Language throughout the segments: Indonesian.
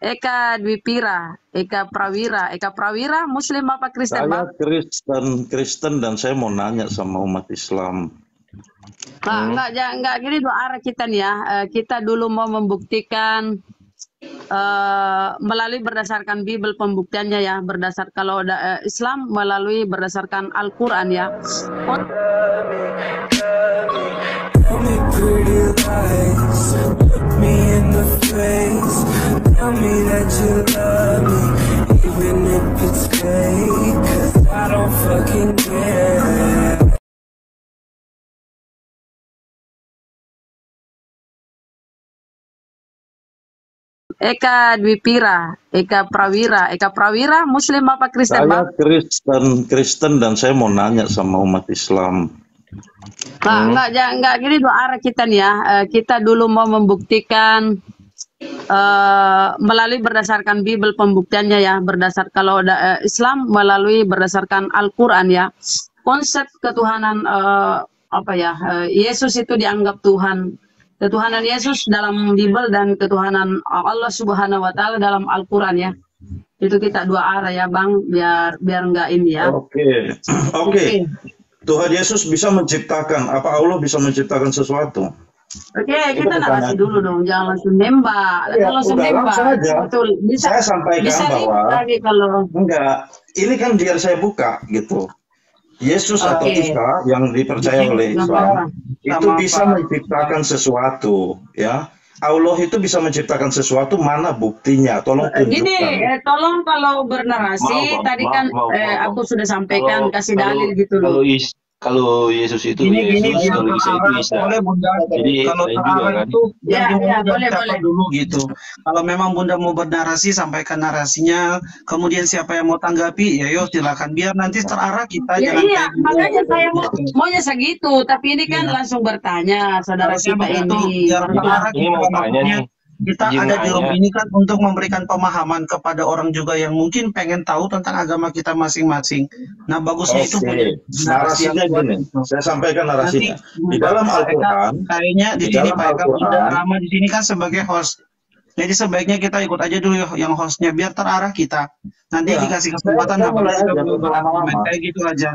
Eka Dwipira, Eka Prawira, Muslim apa Kristen, Saya Bang? Kristen dan saya mau nanya sama umat Islam. Enggak gini dua arah kita nih ya. Kita dulu mau membuktikan melalui berdasarkan Bible pembuktiannya ya, kalau Islam melalui berdasarkan Al-Quran ya. Tell me pretty lies, look me in the face, tell me that you love me, even if it's fake, 'cause I don't fucking care. Eka Dwipira, Eka Prawira, Muslim apa Kristen, Saya Bang? Kristen dan saya mau nanya sama umat Islam. Enggak gini dua arah kita nih ya. Kita dulu mau membuktikan melalui berdasarkan Bible pembuktiannya ya, kalau Islam melalui berdasarkan Al-Quran ya. Konsep ketuhanan Yesus itu dianggap Tuhan. Ketuhanan Yesus dalam Bible dan ketuhanan Allah Subhanahu wa taala dalam Al-Quran ya. Itu kita dua arah ya, Bang, biar enggak ini ya. Oke. Tuhan Yesus bisa menciptakan, apa Allah bisa menciptakan sesuatu? Oke, kita narasi dulu dong, jangan langsung nembak. Ya, langsung aja. Betul. Saya sampaikan bahwa lagi kalau enggak, ini kan biar saya buka gitu. Yesus atau Isa yang dipercaya oleh Islam itu bisa menciptakan sesuatu, ya. Allah itu bisa menciptakan sesuatu, mana buktinya? Tolong tunjukkan. Gini, tolong kalau bernarasi, tadi kan aku sudah sampaikan, kasih dalil gitu loh. Kalau Yesus itu Yesus, kalau Isa itu Isa. Jadi kalau juga kan. itu boleh. dulu gitu. Kalau memang Bunda mau bernarasi, sampaikan narasinya. Kemudian siapa yang mau tanggapi, ya yuk silakan. Biar nanti terarah kita. Iya, makanya saya maunya segitu. Tapi ini kan langsung bertanya, saudara kita ini. Ini mau tanya nih. Kita ada di room ini kan untuk memberikan pemahaman kepada orang juga yang mungkin pengen tahu tentang agama kita masing-masing. Nah, bagusnya itu narasinya gini. Saya sampaikan narasinya. Di dalam Al-Quran, kayaknya di sini Pak Eka udah lama di sini kan sebagai host. Jadi sebaiknya kita ikut aja dulu yang hostnya biar terarah kita. Nanti dikasih kesempatan kayak gitu aja.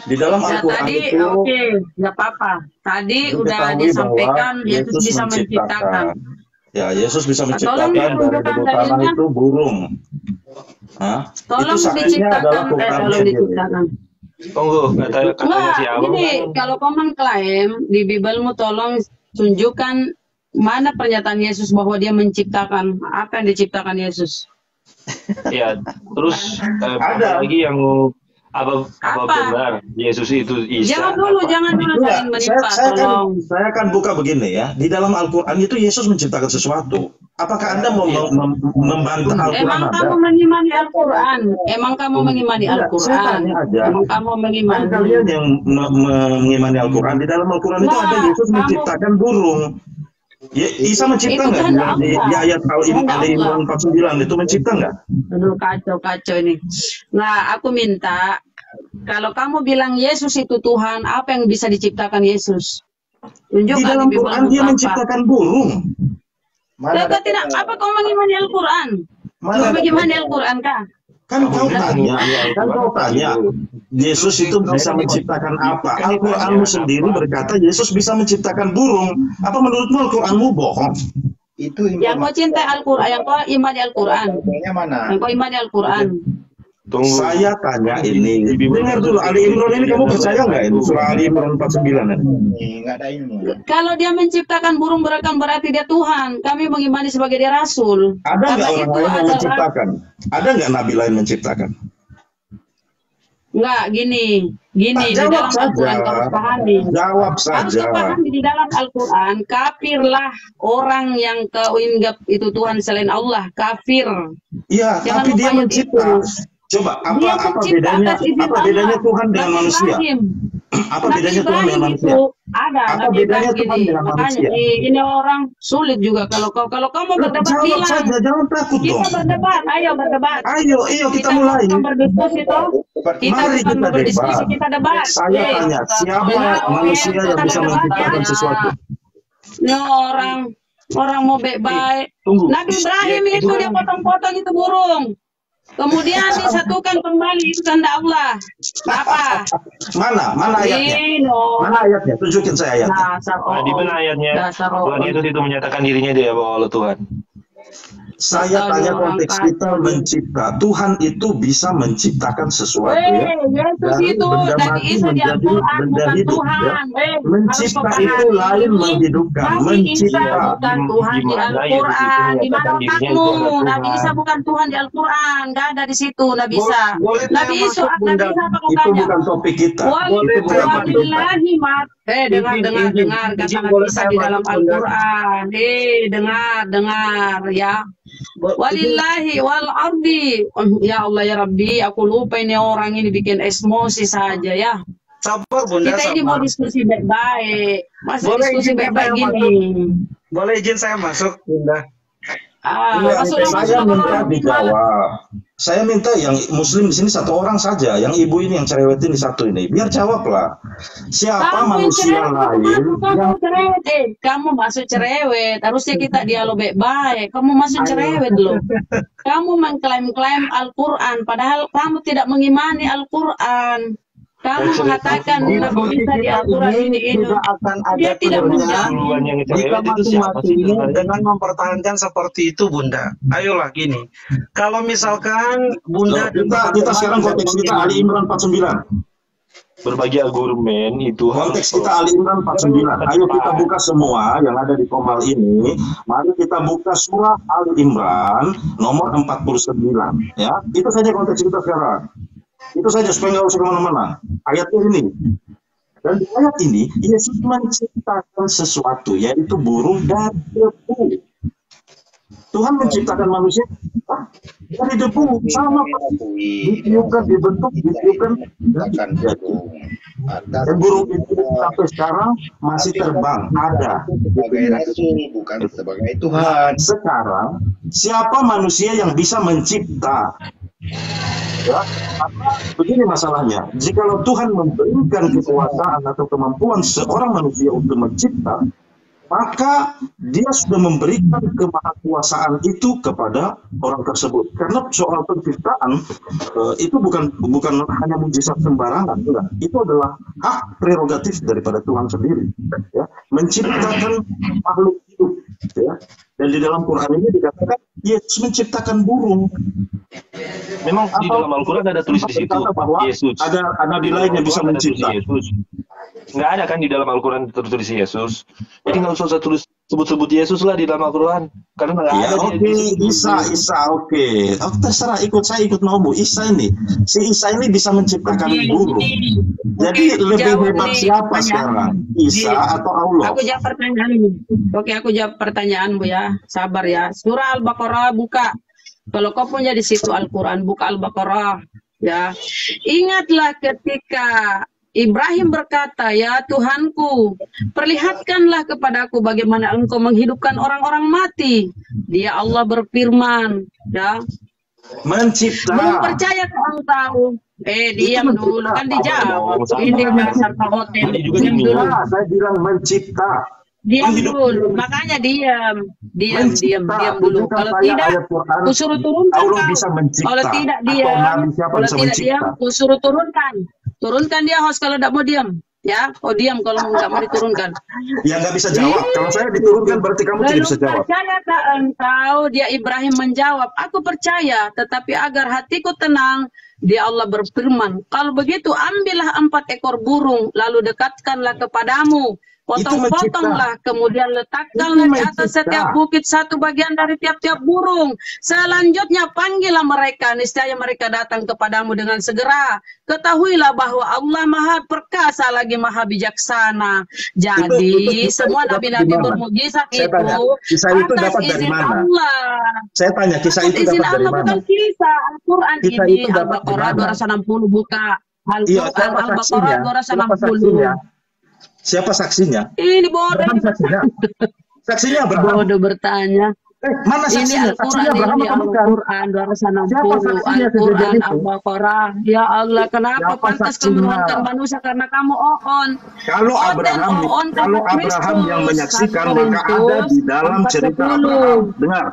Di dalam Al-Quran itu, nggak apa-apa. Tadi udah disampaikan Yesus bisa menciptakan. Ya, Yesus bisa menciptakan dari tanah itu burung. Tolong itu diciptakan, tolong diciptakan. Tunggu, katanya siapa? Ini kalau kau mengklaim di Bibelmu, tolong tunjukkan mana pernyataan Yesus bahwa dia menciptakan. Apa yang diciptakan Yesus? Ya, terus ada lagi yang apa benar Yesus itu Isa? Jangan dulu saling menimpa. Saya akan buka begini ya. Di dalam Al-Quran itu Yesus menciptakan sesuatu. Apakah Anda mau membantah Al-Quran? Emang kamu mengimani Al-Quran? Emang kamu mengimani Al-Quran? Emang kamu mengimani? Kalian yang mengimani Al-Quran, di dalam Al-Quran itu ada Yesus menciptakan burung. Isa mencipta nggak di ayat Al-Imran 49 itu mencipta nggak? Aduh, kacau ini. Nah, aku minta kalau kamu bilang Yesus itu Tuhan, apa yang bisa diciptakan Yesus? Tunjukkan di dalam Quran dia menciptakan burung. Tidak, apa kau mengimani Al-Quran? Kau mengimani Al-Quran kah? Kan kau tanya, Yesus itu bisa menciptakan apa? Al-Quranmu sendiri berkata Yesus bisa menciptakan burung. Apa menurutmu Al-Quranmu bohong? Itu yang kau cintai Al-Quran, yang kau imani Al-Quran. Yang kau imani Al-Quran. Saya tanya ini, dengar dulu, Ali Imran ini kamu percaya nggak ini? Surah Ali Imran 49 ini? Nggak ada ilmu. Kalau dia menciptakan burung berarti dia Tuhan. Kami mengimani sebagai dia Rasul. Ada nggak orang lain yang menciptakan? Ada nggak nabi lain menciptakan? Enggak, gini di dalam Al-Quran kamu pahami. Jawab saja. Harus pahami di dalam Al-Quran, kafirlah orang yang kau inggap itu Tuhan selain Allah, kafir. Iya, tapi dia mencipta. Coba apa bedanya Tuhan dengan manusia? Apa bedanya Tuhan dengan manusia? Ada. Apa bedanya Tuhan dengan manusia? Ini orang sulit juga kalau kamu berdebat bilang. Saja, jangan takut dong. Kita berdebat, ayo berdebat. Ayo kita mulai. Kita berdiskusi toh. Mari kita berdiskusi, kita debat. Saya tanya, siapa manusia yang bisa menciptakan sesuatu? Ini orang Orang mau baik-baik. Tunggu. Nabi Ibrahim Ya, itu dia potong-potong itu burung. Kemudian disatukan kembali itu kehendak Allah. Apa? Mana ayatnya? Mana ayatnya? Tunjukin saya ayatnya. Nah, di mana ayatnya? Tuhan Yesus itu menyatakan dirinya dia bahwa Allah Tuhan. Saya tanya konteks kita mencipta. Tuhan itu bisa menciptakan sesuatu ya. Yesus itu Nabi Isa di Al-Quran bukan Tuhan. Mencipta itu lain menghidupkan. Mencipta. Bukan Tuhan di Al-Quran. Di mana otakmu? Nabi Isa bukan Tuhan di Al-Quran. Gak ada di situ Nabi Isa. Nabi Isa apa Itu katanya? bukan topik kita. Wallahi mat. Dengar kata Nabi Isa di dalam Al-Quran. Dengar ya. Walillahi wal ardi. Ya Allah ya Rabbi, aku lupa ini orang ini bikin emosi saja ya. Sabar Bunda, Kita ini mau diskusi baik-baik. Masa Boleh diskusi izin baik-baik saya gini? Boleh izin saya masuk Bunda? Saya minta dijawab. Saya minta yang Muslim di sini satu orang saja, yang ibu ini yang cerewet ini satu ini, biar jawablah. Siapa manusia lain yang kamu masuk cerewet, harusnya kita dialog baik-baik. Kamu masuk cerewet loh. Kamu mengklaim-klaim Al-Quran, padahal kamu tidak mengimani Al-Quran. Kamu mengatakan Nabi Isa di Al-Quran ini dia tidak menjamin jika mati-mati dengan mempertahankan seperti itu Bunda. Ayolah gini, kalau misalkan Bunda kita sekarang konteks kita Ali Imran 49. Berbagi argumen itu konteks kita Ali Imran 49. Ayo kita buka semua yang ada di Komal ini. Mari kita buka surah Ali Imran nomor 49 ya. Itu saja konteks kita sekarang. Itu saja supaya nggak usah kemana-mana. Ayatnya ini. Dan di ayat ini Yesus menciptakan sesuatu yaitu burung dari debu. Tuhan menciptakan manusia dari debu sama ditiupkan, dibentuk, ditiupkan dan burung itu sampai sekarang masih terbang ada sebagai rasul bukan sebagai Tuhan. Sekarang siapa manusia yang bisa mencipta? Ya, begini masalahnya. Jikalau Tuhan memberikan kekuasaan atau kemampuan seorang manusia untuk mencipta, maka dia sudah memberikan kemahakuasaan itu kepada orang tersebut. Karena soal penciptaan itu bukan hanya mujizat sembarangan, enggak. Itu adalah hak prerogatif daripada Tuhan sendiri, ya, menciptakan makhluk hidup, ya. Dan di dalam Quran ini dikatakan Yesus menciptakan burung. Memang di dalam Al-Quran ada tulis di situ Yesus. Ada nabi lain yang bisa mencipta. Nggak ada kan di dalam Al-Quran tertulis Yesus. Jadi nggak usah tulis sebut-sebut Yesus lah di dalam Al-Quran. Karena nggak ada. Oke, Isa, oke. Terserah saya ikut mau Isa ini. Si Isa ini bisa menciptakan burung. Jadi lebih hebat siapa sekarang? Isa atau Allah? Aku jawab pertanyaan ini. Oke, aku jawab pertanyaanmu ya. Sabar ya. Surah Al-Baqarah buka. Kalau kau punya di situ Al-Quran, buka Al-Baqarah. Ya, ingatlah ketika Ibrahim berkata, ya Tuhanku, perlihatkanlah kepadaku bagaimana engkau menghidupkan orang-orang mati. Dia Allah berfirman, ya, mencipta. belum percaya engkau. Diam dulu, kan dijawab. Ini dasar hotel. Diam dulu. Saya bilang mencipta. Diam dulu, makanya diam dulu. Kalau tidak, aku suruh turunkan kau. Kalau tidak diam, aku suruh turunkan. Turunkan dia host kalau tidak mau diam. Ya, diam kalau nggak mau diturunkan. Ya nggak bisa jawab. Kalau saya diturunkan berarti kamu tidak bisa jawab. Percaya tak engkau? Dia Ibrahim menjawab, aku percaya, tetapi agar hatiku tenang, dia Allah berfirman, kalau begitu ambillah 4 ekor burung, lalu dekatkanlah kepadamu. Potong-potonglah, kemudian letakkanlah di atas setiap bukit satu bagian dari tiap-tiap burung. Selanjutnya panggillah mereka, niscaya mereka datang kepadamu dengan segera. Ketahuilah bahwa Allah Maha Perkasa lagi Maha Bijaksana. Jadi semua nabi-nabi bermujizat kisah itu dapat dari mana? Allah. Saya tanya, kisah itu dapat dari mana? Kisah Al-Quran ini Al-Baqarah 260 buka. Al-Baqarah 260. Siapa saksinya? Ini bodoh. Saksinya bertanya. Bodoh bertanya. Mana Ini saksinya? Saksinya Al-Quran, Abraham ini apa bukan? Al-Quran Siapa 260, saksinya kejadian Al-Quran itu? Al-Baqarah. Ya Allah, kenapa Siapa pantas saksinya? kamu menuhankan manusia karena kamu oon? Kalau Abraham yang menyaksikan, maka ada di dalam cerita Abraham. Dengar,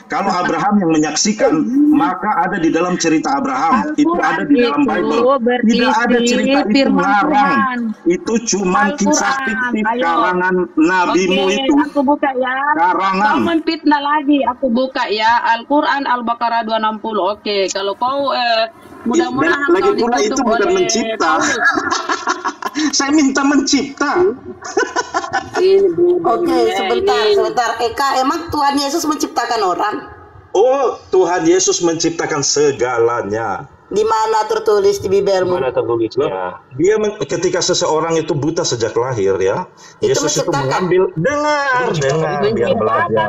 kalau Abraham yang menyaksikan, maka ada di dalam cerita Abraham. Itu ada di dalam Bible. Tidak ada cerita itu ngarang. Itu cuma kisah fiktif karangan nabimu itu. Aku buka ya. Karangan. Kau menfitnah lagi. Aku buka ya. Al-Quran Al-Baqarah 260. Oke, kalau kau mudah-mudahan Lagi kau pula itu dikutuk bukan oleh mencipta. Paulus. Saya minta mencipta. Oke, sebentar. Eka, emang Tuhan Yesus menciptakan orang? Oh, Tuhan Yesus menciptakan segalanya. Di mana tertulis di Bibelmu? Mana tertulisnya? Dia ketika seseorang itu buta sejak lahir ya, Itu Yesus itu menciptakan. mengambil dengar biar belajar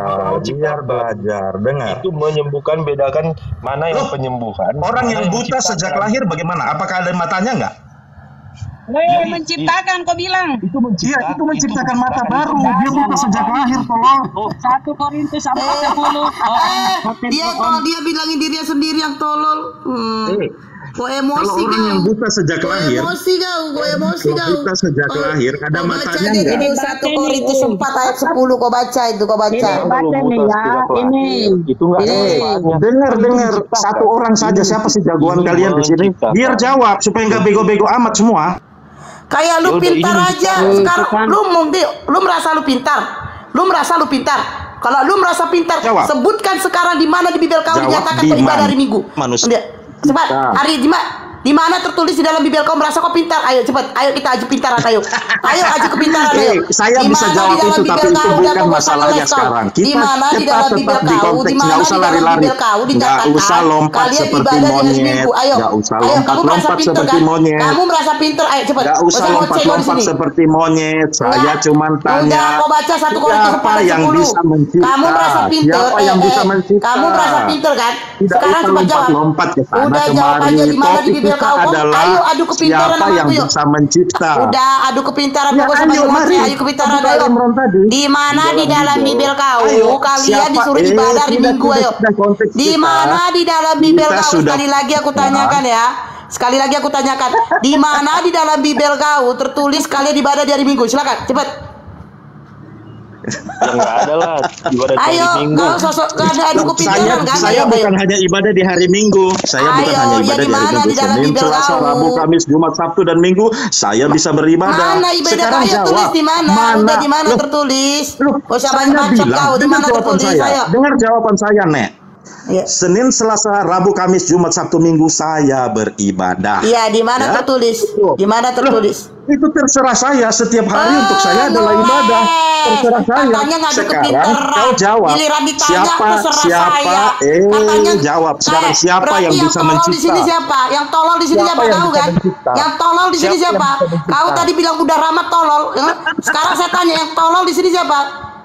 dengar. Itu menyembuhkan, bedakan mana yang penyembuhan. Orang mana yang buta menciptakan. sejak lahir bagaimana? Apakah ada matanya enggak? Menciptakan kau bilang. Itu Iya, menciptakan. itu menciptakan mata baru. Dia buta sejak lahir, tolong. 1 Korintus 4:10. Dia bilangin dirinya sendiri yang tolol. Kok emosi Kalau orang yang buta sejak lahir, emosi kau. buta sejak lahir, ada Kau matanya baca enggak? ini 1 Korintus 4 ayat 10 kau baca itu kau baca. Baca nih ya. Ini. Itu enggak ada manfaatnya. Dengar satu orang saja, siapa sih jagoan kalian di sini? Biar jawab supaya nggak bego-bego amat semua. Kayak lu Yaudah, pintar ini aja sekarang. Lu merasa lu pintar. Kalau lu merasa pintar, Jawab. sebutkan sekarang di mana di Bibel kau Jawab dinyatakan di kau ibadah mana? hari Minggu. Manusia. Cepat, hari di mana tertulis di dalam Bibel kau merasa kau pintar? Ayo cepat, ayo kita aju pintaran, ayo aju kepintaran, ayo. Saya Di bisa mana jawab di dalam itu, Bibel tapi itu kau udah bukan kau masalahnya ngeles kau? sekarang. Di Kita mana di dalam Bibel tetap di kau? Di konteks, mana nggak di usah dalam lari-lari. Bibel kau Nggak dinyatakan usah lompat kalian seperti ibadah di hari monyet. Minggu? Ayo, Nggak usah ayo, kamu merasa lompat-lompat pintar seperti kan? monyet. Kamu merasa pintar, ayo cepat. Nggak usah lompat-lompat seperti monyet. Saya cuma tanya. Udah, kau baca 1 Korintus 4 siapa ayat yang 10. bisa mencipta? Kamu merasa pintar? Siapa yang bisa mencipta? Kamu merasa pintar kan? Tidak Sekarang usah cepat jawab. lompat ke sana Udah jawab kemari. aja di mana di Topik Bibel kita kau. adalah Ayo adu kepintaran siapa sama yang aku yuk. bisa mencipta. Udah adu kepintaran Ya, pokoknya sama ayo, emosi. mari. Ayo kepintaran Kita ayo. Imron tadi. Di mana di dalam Bibel kau Ayo, kalian siapa? disuruh ibadah hari tidak, Minggu ayo. tidak, konteks Di kita. mana di dalam Bibel Kita kau? sudah- Sekali lagi aku tanyakan ya. Sekali lagi aku tanyakan. Di mana di dalam Bibel kau tertulis kalian ibadah di hari Minggu? Silakan, cepat. Ya nggak ada lah ibadah di Ayo, hari Minggu. kau sosok ada adu kepintaran kan? Saya Ayo, bukan ayo. hanya ibadah di hari Minggu. Saya bukan Ayo, hanya ya ibadah di di hari mana Minggu. di dalam Senin, Bibel Selasa, kau? Rabu, Kamis, Jumat, Sabtu, dan Minggu. Saya bisa beribadah. Mana ibadah Sekarang kau? Ayo jawab. tulis di mana? Udah di mana Loh, tertulis? loh, Gak usah saya banyak-banyak bilang, kau. Di dengar mana jawaban tertulis? saya. Ayo. Dengar jawaban saya, Nek. Iya. Senin, Selasa, Rabu, Kamis, Jumat, Sabtu, Minggu saya beribadah. Iya, di mana Ya? tertulis? Di mana tertulis? Itu terserah saya. Setiap hari untuk saya adalah ibadah. Terserah saya. Katanya ngadu Sekarang kepintaran. kau jawab. Giliran ditanya Siapa? terserah Siapa? saya. Katanya Jawab. Sekarang siapa berarti yang bisa tolol di mencipta? sini siapa? Yang tolol di sini Siapa siapa? yang Tahu bisa kan? mencipta? Yang tolol di sini Siapa yang siapa? bisa mencipta? Kau tadi bilang Bunda Rahmat tolol. Sekarang saya tanya yang tolol di sini siapa?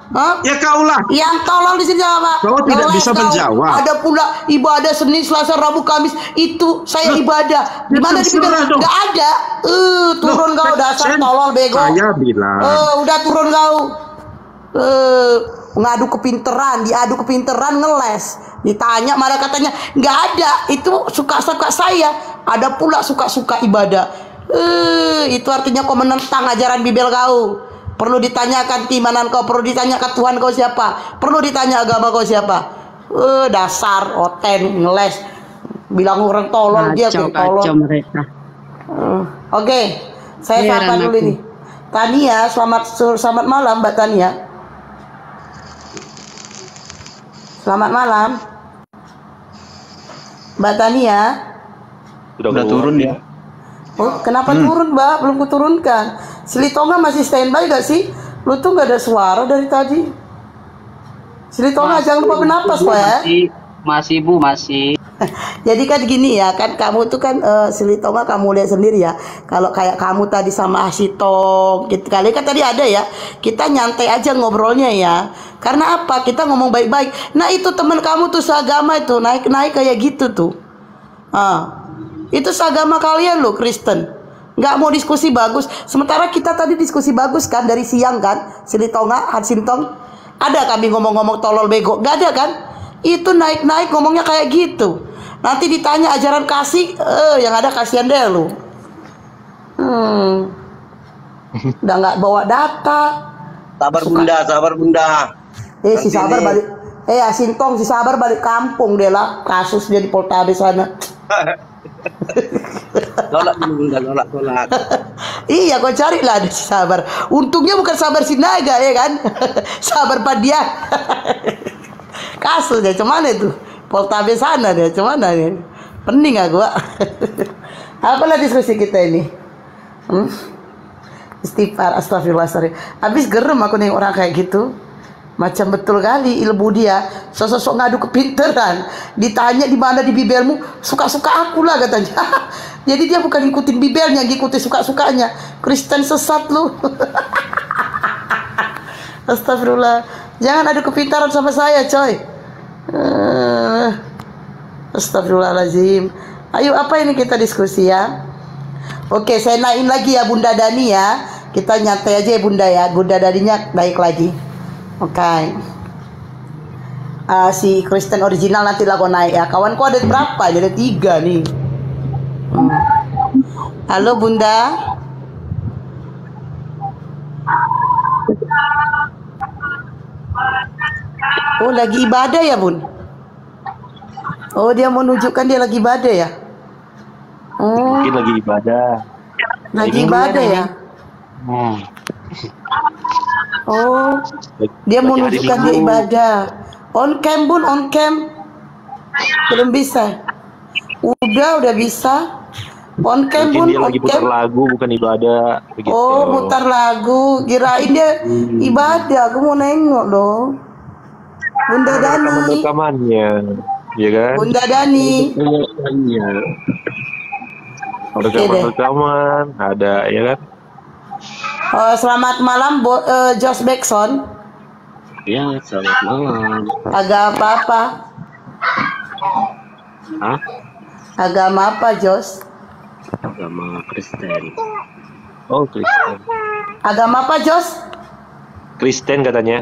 Hah? Ya kaulah. Yang tolol di sini siapa? Kau tidak Ngeles bisa kau. menjawab. Ada pula ibadah Senin, Selasa, Rabu, Kamis. Itu saya ibadah. Di mana di Bibel? terserah dong. Nggak ada. Turun kau dasar tolol bego. Saya bilang. Udah turun kau. Ngadu kepinteran, diadu kepinteran ngeles. Ditanya malah katanya nggak ada. Itu suka-suka saya. Ada pula suka-suka ibadah. Itu artinya kau menentang ajaran Bibel kau. Perlu ditanyakan keimanan kau, perlu ditanyakan Tuhan kau siapa, perlu ditanya agama kau siapa. Dasar oten ngeles. Bilang orang tolol dia tuh tolol. Kacau mereka. Oke, saya Iya, sapa dulu Ranaku. ini. Tania, selamat malam Mbak Tania. Selamat malam. Mbak Tania. Udah turun ya. Oh, kenapa turun Mbak? Belum kuturunkan. Silitonga masih standby gak sih? Lu tuh gak ada suara dari tadi. Silitonga jangan lupa bernapas ya. Masih Bu, masih. Jadi kan gini ya, kan kamu tuh kan Silitonga kamu lihat sendiri ya. Kalau kayak kamu tadi sama Asitong, gitu kali kan tadi ada ya. Kita nyantai aja ngobrolnya ya. Karena apa? Kita ngomong baik-baik. Nah itu teman kamu tuh seagama itu naik-naik kayak gitu tuh. Itu seagama kalian loh Kristen. Nggak mau diskusi bagus. Sementara kita tadi diskusi bagus kan dari siang kan. Silitonga, Hansintong. Ada kami ngomong-ngomong tolol bego? Gak ada kan? Itu naik-naik ngomongnya kayak gitu. Nanti ditanya ajaran kasih, yang ada kasihan deh lu. Udah nggak bawa data. Sabar bunda, sabar bunda. Si Sabar balik. Asintong si Sabar balik kampung deh lah. Kasus dia di Poltabes sana. Tolak bunda, tolak. Iya, kau cari lah si Sabar. Untungnya bukan Sabar Sinaga ya kan? Sabar Padia. Kasus deh, cuman itu Poltabes sana deh, cuman nih. Pening gua. Apalah diskusi kita ini? Istighfar, astagfirullah, sorry. Habis gerem aku nih orang kayak gitu. Macam betul kali ilmu dia. Sosok ngadu kepinteran. Ditanya di mana di bibelmu, suka-suka aku lah katanya. Jadi dia bukan ngikutin bibelnya, ngikutin suka-sukanya. Kristen sesat lu. Astagfirullah. Jangan adu kepintaran sama saya, coy. Astagfirullahaladzim. Ayo, apa ini kita diskusi ya? Oke, saya naikin lagi ya Bunda Dani ya. Kita nyantai aja ya Bunda ya. Bunda Daninya naik lagi. Oke. Si Kristen original nanti lah kau naik ya. Kawanku ada berapa? Ada 3 nih. Halo Bunda. Oh, lagi ibadah ya Bun? Oh, dia mau nunjukkan dia lagi ibadah ya? Oh. Mungkin lagi ibadah. Lagi ibadah ya? Oh, dia mau nunjukkan dia ibadah. On cam Bun, on cam. Belum bisa. Udah bisa. On cam Bun, dia on lagi putar cam. lagu bukan ibadah. Begitu. Oh, putar lagu. Kirain dia ibadah. Aku mau nengok loh. Bunda Dani. Rekamannya, ya kan? Bunda Dani. Rekaman, ada ya kan? Selamat malam, Josh Beckson. Ya, selamat malam. Agama apa? Hah? Agama apa, Josh? Agama Kristen. Oh, Kristen. Agama apa, Josh? Kristen katanya.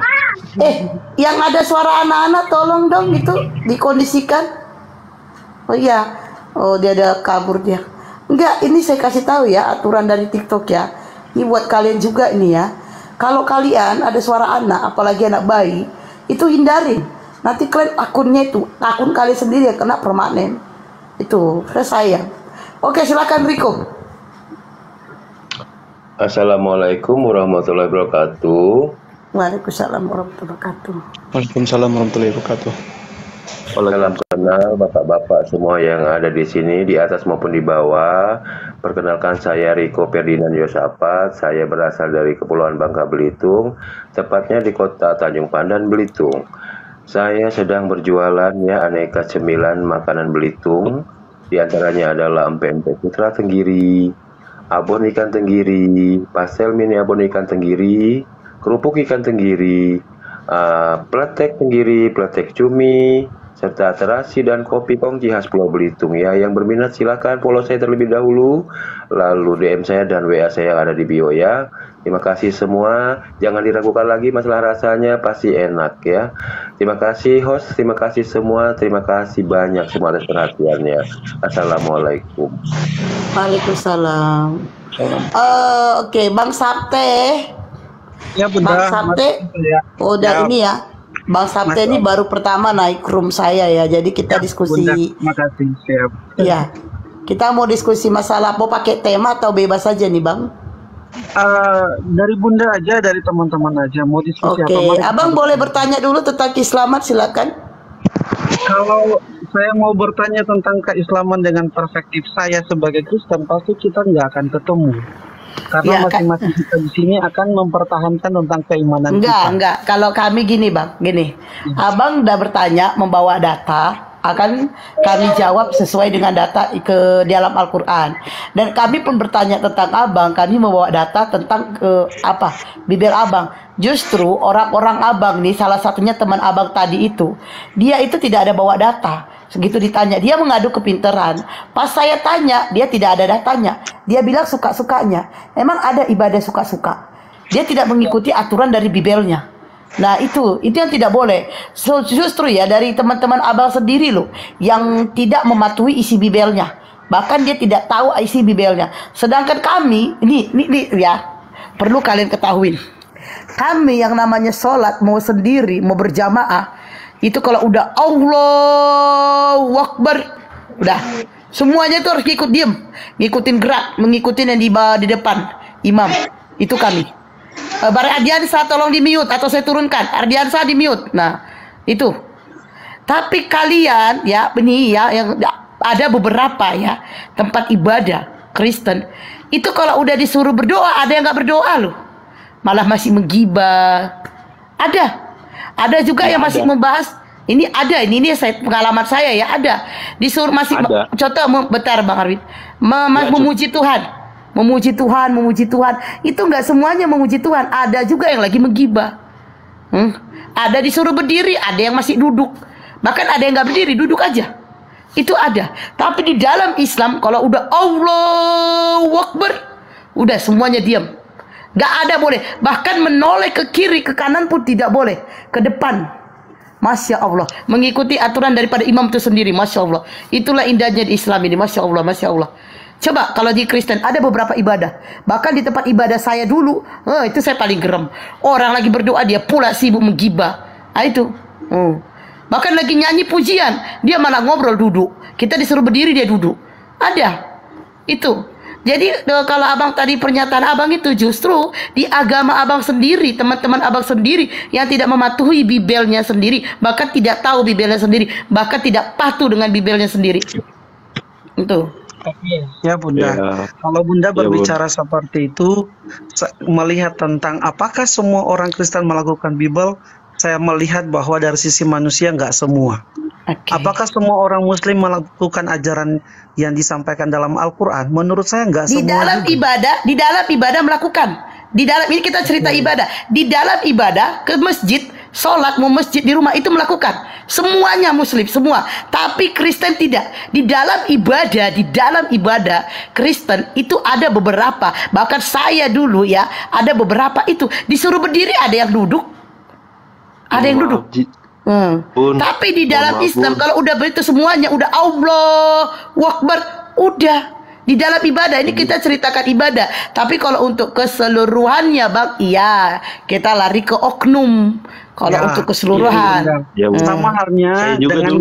Yang ada suara anak-anak tolong dong itu dikondisikan. Oh iya. Oh, dia ada kabur dia. Enggak, ini saya kasih tahu ya aturan dari TikTok ya. Ini buat kalian juga ini ya. Kalau kalian ada suara anak, apalagi anak bayi, itu hindarin. Nanti kalian akunnya itu, akun kalian sendiri yang kena permanen. Itu, sayang. Oke, silakan Riko. Assalamualaikum warahmatullahi wabarakatuh. Waalaikumsalam warahmatullahi wabarakatuh. Waalaikumsalam warahmatullahi wabarakatuh. Salam kenal bapak-bapak semua yang ada di sini, di atas maupun di bawah. Perkenalkan saya Riko Ferdinand Yosafat. Saya berasal dari Kepulauan Bangka Belitung, tepatnya di kota Tanjung Pandan, Belitung. Saya sedang berjualan ya aneka cemilan makanan Belitung. Di antaranya adalah empek-empek putra tenggiri, abon ikan tenggiri, pastel mini abon ikan tenggiri, kerupuk ikan tenggiri, pletek tenggiri, pletek cumi, serta terasi dan kopi kongci khas Pulau Belitung ya. Yang berminat silakan follow saya terlebih dahulu, lalu DM saya dan WA saya yang ada di bio ya. Terima kasih semua, jangan diragukan lagi masalah rasanya, pasti enak ya. Terima kasih host, terima kasih semua, terima kasih banyak semua atas perhatiannya. Assalamualaikum. Waalaikumsalam. Oke, Bang Sapte. Ya Bunda. Bang Sapte. Udah ini ya. Bang Sapte ini baru pertama naik room saya ya. Jadi kita diskusi. Terima kasih. Siap. Iya. Kita mau diskusi masalah mau pakai tema atau bebas aja nih, Bang? Dari Bunda aja, dari teman-teman aja. Mau diskusi apa? Oke, Abang boleh bertanya dulu tentang keislaman, silakan. Kalau saya mau bertanya tentang keislaman dengan perspektif saya sebagai Kristen, pasti kita nggak akan ketemu. Karena Ya, masing-masing kita di sini akan mempertahankan tentang keimanan Enggak, kita. enggak. Kalau kami gini, Bang, gini. Abang udah bertanya membawa data, akan kami jawab sesuai dengan data ke dalam Al-Quran. Dan kami pun bertanya tentang Abang, kami membawa data tentang bibir Abang. Justru orang-orang Abang nih, salah satunya teman Abang tadi itu, dia itu tidak ada bawa data. Segitu ditanya, dia mengadu kepinteran. Pas saya tanya, dia tidak ada datanya. Dia bilang suka-sukanya. Emang ada ibadah suka-suka. Dia tidak mengikuti aturan dari bibelnya. Nah itu yang tidak boleh. So, justru ya dari teman-teman abang sendiri loh yang tidak mematuhi isi Bibelnya. Bahkan dia tidak tahu isi Bibelnya. Sedangkan kami, ini ya, perlu kalian ketahui. Kami yang namanya sholat mau sendiri, mau berjamaah, itu kalau udah Allahu Akbar, udah semuanya itu harus ikut diem, ngikutin gerak, mengikuti yang di depan imam. Itu kami. Barang Ardiansa tolong di mute atau saya turunkan. Ardiansa di mute. Nah, itu. Tapi kalian ya, ini ya yang ada beberapa ya tempat ibadah Kristen itu kalau udah disuruh berdoa ada yang nggak berdoa loh, malah masih menggibah. Ada juga yang masih membahas ini ada ini saya pengalaman saya ya ada disuruh masih contoh bentar Bang Arwin memuji Tuhan. Memuji Tuhan itu nggak semuanya memuji Tuhan, ada juga yang lagi menggibah. Ada disuruh berdiri, ada yang masih duduk, bahkan ada yang nggak berdiri, duduk aja. Itu ada. Tapi di dalam Islam kalau udah Allahu Akbar, udah semuanya diam. Gak ada boleh. Bahkan menoleh ke kiri, ke kanan pun tidak boleh. Ke depan. Masya Allah. Mengikuti aturan daripada imam itu sendiri. Masya Allah. Itulah indahnya di Islam ini. Masya Allah. Masya Allah. Coba kalau di Kristen ada beberapa ibadah. Bahkan di tempat ibadah saya dulu, itu saya paling gerem. Orang lagi berdoa dia pula sibuk menggibah. Nah itu. Bahkan lagi nyanyi pujian, dia malah ngobrol duduk. Kita disuruh berdiri dia duduk. Ada. Itu. Jadi kalau abang tadi pernyataan abang itu justru di agama abang sendiri, teman-teman abang sendiri yang tidak mematuhi Bibelnya sendiri, bahkan tidak tahu Bibelnya sendiri, bahkan tidak patuh dengan Bibelnya sendiri. Itu. Ya Bunda, kalau Bunda berbicara seperti itu, melihat tentang apakah semua orang Kristen melakukan Bibel, saya melihat bahwa dari sisi manusia nggak semua. Apakah semua orang Muslim melakukan ajaran yang disampaikan dalam Al-Quran? Menurut saya nggak semua. Di dalam ibadah melakukan. Di dalam ini kita cerita ibadah. Di dalam ibadah ke masjid, sholat mau masjid di rumah itu melakukan. Semuanya Muslim semua. Tapi Kristen tidak. Di dalam ibadah Kristen itu ada beberapa. Bahkan saya dulu ya ada beberapa itu disuruh berdiri, ada yang duduk, ada yang duduk. Tapi di dalam Islam kalau udah begitu semuanya udah Allahu Akbar, udah di dalam ibadah ini kita ceritakan ibadah. Tapi kalau untuk keseluruhannya Bang, iya kita lari ke oknum. Kalau untuk keseluruhan, sama halnya dengan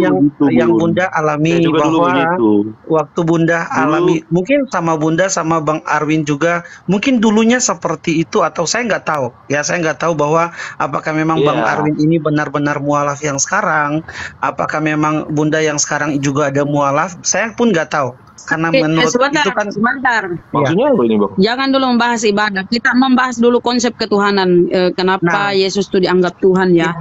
yang Bunda alami bahwa waktu Bunda alami, mungkin sama Bunda sama Bang Arwin juga, mungkin dulunya seperti itu atau saya nggak tahu. Ya saya nggak tahu bahwa apakah memang Bang Arwin ini benar-benar mualaf yang sekarang, apakah memang Bunda yang sekarang juga ada mualaf, saya pun nggak tahu. Karena menurut itu kan sebentar. Maksudnya apa ini, Bang? Jangan dulu membahas ibadah. Kita membahas dulu konsep ketuhanan. Kenapa Yesus itu dianggap Tuhan ya?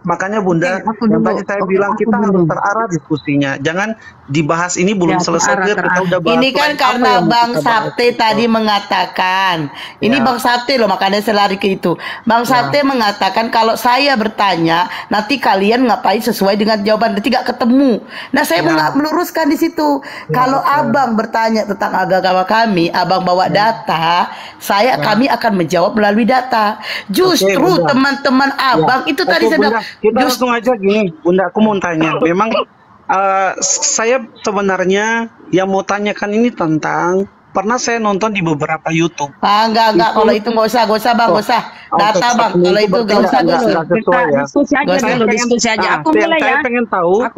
Makanya Bunda, yang tadi saya bilang kita harus terarah diskusinya. Jangan dibahas ini belum selesai. Kita udah bahas ini kan karena Bang Sapte tadi mengatakan, ini Bang Sapte loh, makanya saya lari ke itu. Bang Sapte mengatakan kalau saya bertanya, nanti kalian ngapain sesuai dengan jawaban, nanti gak ketemu. Nah saya meluruskan di situ. Kalau Abang bertanya tentang agama kami, Abang bawa data, kami akan menjawab melalui data. Justru teman-teman Abang itu tadi sedang. Kita langsung aja gini, Bunda, aku mau tanya. Memang saya sebenarnya yang mau tanyakan ini tentang pernah saya nonton di beberapa YouTube. Enggak. Kalau itu nggak usah Bang, nggak usah. Data Bang, kalau itu nggak usah dulu. Diskusi aja. Aku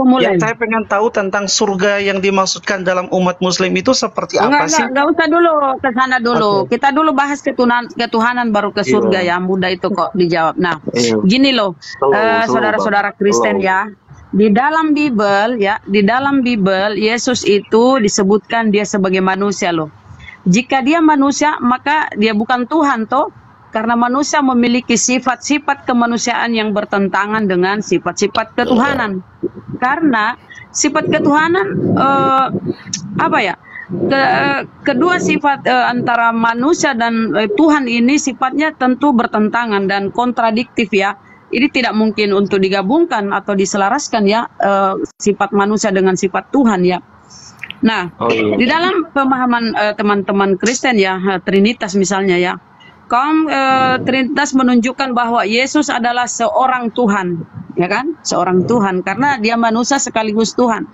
mulai ya. Saya pengen tahu tentang surga yang dimaksudkan dalam umat Muslim itu seperti apa sih? Nggak usah dulu ke sana dulu. Kita dulu bahas ketuhanan baru ke surga ya. Mudah itu kok dijawab. Nah, gini loh, saudara-saudara Kristen ya. Di dalam Bible Yesus itu disebutkan dia sebagai manusia loh. Jika dia manusia maka dia bukan Tuhan toh, karena manusia memiliki sifat-sifat kemanusiaan yang bertentangan dengan sifat-sifat ketuhanan. Karena sifat ketuhanan kedua sifat antara manusia dan Tuhan ini sifatnya tentu bertentangan dan kontradiktif ya. Ini tidak mungkin untuk digabungkan atau diselaraskan ya, sifat manusia dengan sifat Tuhan ya. Nah, di dalam pemahaman teman-teman Kristen ya, Trinitas misalnya ya, kaum Trinitas menunjukkan bahwa Yesus adalah seorang Tuhan, ya kan? Seorang Tuhan karena dia manusia sekaligus Tuhan.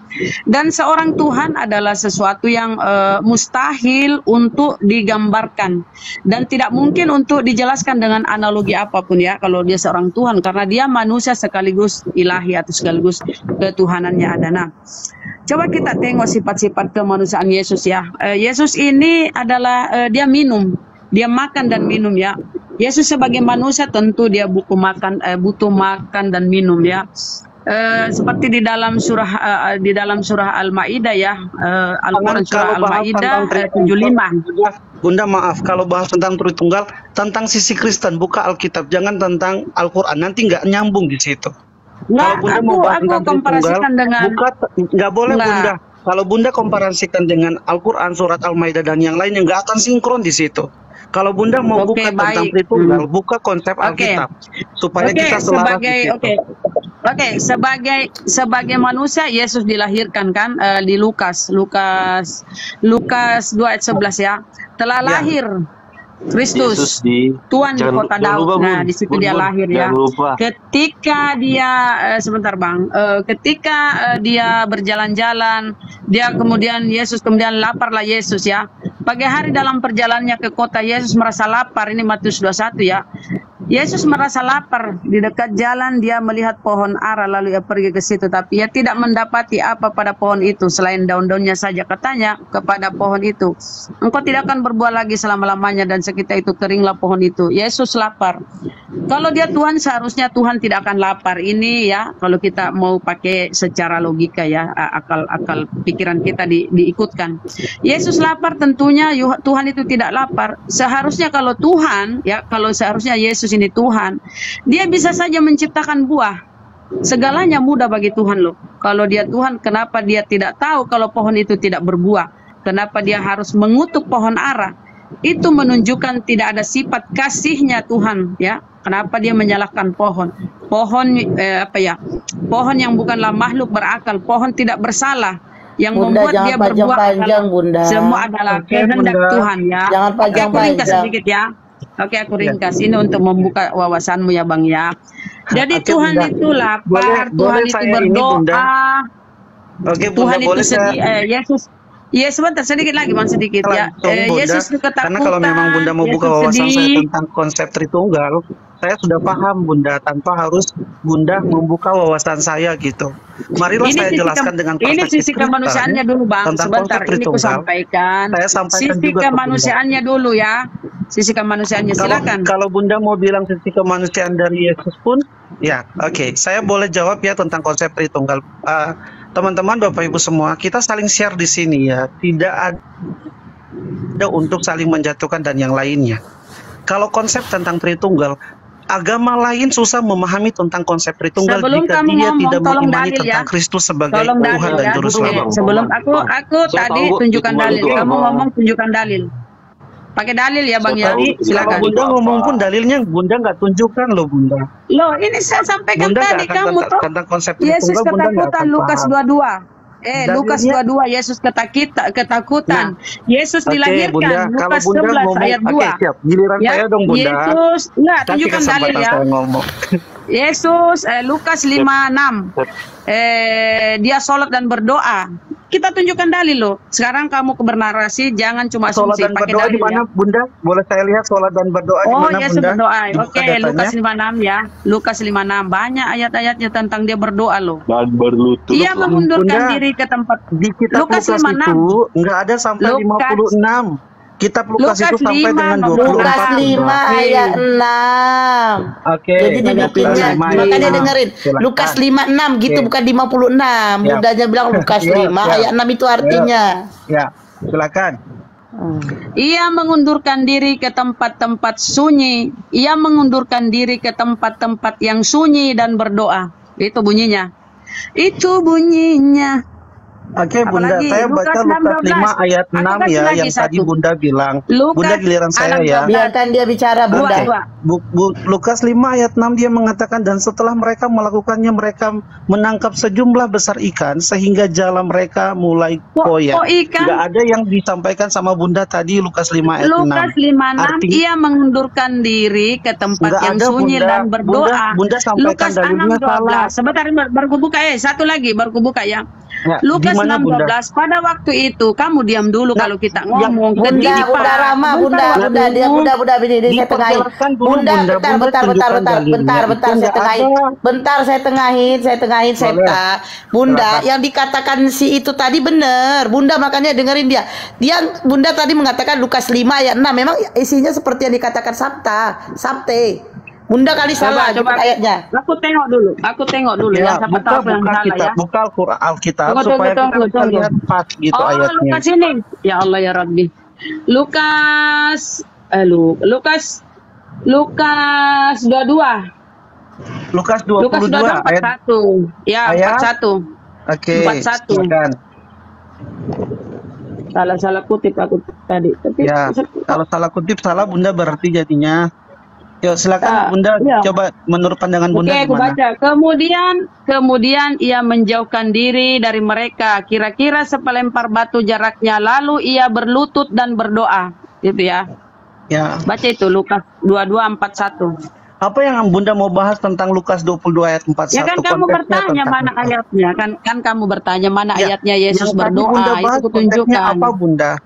Dan seorang Tuhan adalah sesuatu yang mustahil untuk digambarkan dan tidak mungkin untuk dijelaskan dengan analogi apapun ya kalau dia seorang Tuhan karena dia manusia sekaligus ilahi atau sekaligus ketuhanannya ada. Nah, coba kita tengok sifat-sifat kemanusiaan Yesus ya. Yesus ini adalah dia minum. Dia makan dan minum ya. Yesus sebagai manusia tentu dia butuh makan dan minum ya. Seperti di dalam surah Al-Maidah ya. Al-Quran surah Al-Maidah 75. Bunda maaf kalau bahas tentang Tritunggal, tentang sisi Kristen buka Alkitab, jangan tentang Al-Quran, nanti nggak nyambung di situ. Nggak, kalau Bunda mau bahas tentang Tritunggal, dengan nggak boleh Bunda. Kalau Bunda komparasikan dengan Al-Quran surat Al-Maidah dan yang lainnya nggak akan sinkron di situ. Kalau Bunda mau buka tentang Tritunggal, buka konsep Alkitab supaya kita selaras di situ. Sebagai manusia Yesus dilahirkan kan di Lukas 2 ayat 11 ya. Telah lahir Kristus Tuhan di kota Daud. Nah, di situ dia lahir ya. Ketika dia sebentar Bang, ketika dia berjalan-jalan, dia kemudian Yesus kemudian laparlah Yesus ya. Pagi hari dalam perjalanannya ke kota Yesus merasa lapar. Ini Matius 21 ya. Yesus merasa lapar di dekat jalan, dia melihat pohon ara lalu ia pergi ke situ, tapi ia tidak mendapati apa pada pohon itu selain daun-daunnya saja. Katanya kepada pohon itu, engkau tidak akan berbuah lagi selama-lamanya, dan seketika itu keringlah pohon itu. Yesus lapar. Kalau dia Tuhan, seharusnya Tuhan tidak akan lapar. Ini ya kalau kita mau pakai secara logika ya, akal pikiran kita diikutkan. Yesus lapar, tentunya Tuhan itu tidak lapar. Seharusnya kalau Tuhan ya, kalau seharusnya Yesus ini Tuhan, dia bisa saja menciptakan buah. Segalanya mudah bagi Tuhan loh. Kalau dia Tuhan, kenapa dia tidak tahu kalau pohon itu tidak berbuah? Kenapa dia harus mengutuk pohon ara? Itu menunjukkan tidak ada sifat kasihnya Tuhan ya. Kenapa dia menyalahkan pohon? Pohon pohon yang bukanlah makhluk berakal, pohon tidak bersalah. Yang Bunda, membuat dia berbuah panjang, Bunda. Semua adalah kehendak Tuhan ya. Jangan panjang-panjang. Sedikit ya. Oke, aku ringkas ini untuk membuka wawasanmu ya Bang ya. Jadi Tuhan itu lapar, Tuhan itu berdoa. Tuhan itu Yesus. Ya sebentar, sedikit lagi Bang, sedikit ya. Yesus itu ketakutan. Karena kalau memang Bunda mau buka wawasan saya tentang konsep Tritunggal, saya sudah paham Bunda, tanpa harus Bunda membuka wawasan saya gitu. Marilah saya jelaskan dengan perspektif ini sisi kemanusiaannya dulu Bang. Sebentar, ini aku sampaikan. Saya sampaikan sisi kemanusiaannya dulu ya. Sisi kemanusiaannya silakan. Kalau Bunda mau bilang sisi kemanusiaan dari Yesus pun, ya oke. Saya boleh jawab ya tentang konsep Tritunggal. Teman-teman, Bapak Ibu semua, kita saling share di sini ya. Tidak ada untuk saling menjatuhkan dan yang lainnya. Kalau konsep tentang Tritunggal, agama lain susah memahami tentang konsep Tritunggal jika dia tidak mengimani tentang Kristus sebagai Tuhan dan Juru Selamat. Sebelum aku tadi tunjukkan dalil, kamu ngomong tunjukkan dalil. Pakai dalil ya Bang ya. Silakan. Bunda ngomong pun dalilnya Bunda nggak tunjukkan loh Bunda. Loh, ini saya sampaikan Bunda tadi kamu tuh. Tentang konsep Yesus ketakutan Lukas 22. Lukas 22 Yesus ketakutan. Yesus dilahirkan Lukas 11 ayat 2. Oke, siap. Giliran saya dong Bunda. Yesus, enggak, tunjukkan dalil ya. Yesus Lukas 5:6. Dia sholat dan berdoa. Kita tunjukkan dalil loh. Sekarang kamu bernarasi, jangan cuma asumsi, pakai dalil dimana, ya. Bunda? Boleh saya lihat sholat dan berdoa di mana Yesus Bunda? Berdoa. Oke, Lukas 5:6 ya. Lukas 5:6. Banyak ayat-ayatnya tentang dia berdoa loh. Dan berlutut. Dia mengundurkan diri ke tempat. Di kitab Lukas 5:6 itu enggak ada sampai 56. Kitab Lukas itu sampai dengan 24. Lukas 5 ayat 6. Oke. Jadi dibikinnya, makanya dengerin. Lukas 5:6 gitu, bukan 56. Bundanya bilang Lukas 5 ayat 6 itu artinya. Ya, silakan. Ia mengundurkan diri ke tempat-tempat sunyi. Ia mengundurkan diri ke tempat-tempat yang sunyi dan berdoa. Itu bunyinya. Itu bunyinya. Oke, Bunda, Apalagi saya baca Lukas 5 ayat 6 ya, yang tadi Bunda bilang. Bunda giliran saya ya. Biarkan dia bicara, Bunda. Lukas 5 ayat 6 dia mengatakan, dan setelah mereka melakukannya, mereka menangkap sejumlah besar ikan sehingga jala mereka mulai koyak. Nggak ada yang disampaikan sama Bunda tadi Lukas 5 ayat 6. Lukas 5:6 ia mengundurkan diri ke tempat yang sunyi dan berdoa. Bunda sampaikan Lukas dalilnya salah. 6:12. Sebentar baru kubuka satu lagi baru kubuka ya. Lukas Gimana, 6:12 pada waktu itu kamu diam dulu kalau kita ngomong. Bunda Rama, Bunda saya tengahin. Bunda, bentar saya tengahin. Bentar saya tengahin Septa. Bunda, yang dikatakan si itu tadi benar. Bunda makanya dengerin dia. Bunda tadi mengatakan Lukas 5 ayat 6. Memang isinya seperti yang dikatakan Sabte. Bunda kali salah coba ayatnya. Aku tengok dulu ya, siapa tahu yang salah ya. Buka Al-Quran Alkitab supaya kita bisa lihat pas gitu ayatnya. Lukas ini. Ya Allah ya Rabbi. Lukas 22. Lukas 22 ayat 41. Ya, 41. Oke. 41. Salah kutip aku tadi. Tapi ya, kalau salah kutip salah Bunda berarti jadinya. Yuk silakan Bunda coba menurut pandangan Bunda gimana? Aku baca. Kemudian ia menjauhkan diri dari mereka kira-kira sepelempar batu jaraknya, lalu ia berlutut dan berdoa. Gitu ya. Ya. Baca itu Lukas 22:41. Apa yang Bunda mau bahas tentang Lukas 22 ayat 41? Ya kan kamu bertanya mana ayatnya, kan kamu bertanya mana ayatnya Yesus berdoa. Bunda bahas, itu kutunjukkan apa Bunda?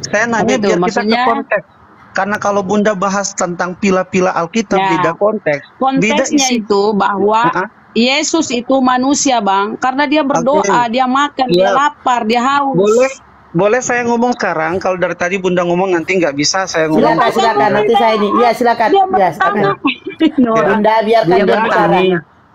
Saya nanya biar kita ke konteks. Karena kalau Bunda bahas tentang pila-pila Alkitab beda konteks. Konteksnya itu bahwa Yesus itu manusia, Bang. Karena dia berdoa, dia makan, dia lapar, dia haus. Boleh saya ngomong sekarang? Kalau dari tadi Bunda ngomong nanti nggak bisa saya ngomong. Silakan nanti saya ini. Ya silakan. Bunda biarkan dia bicara.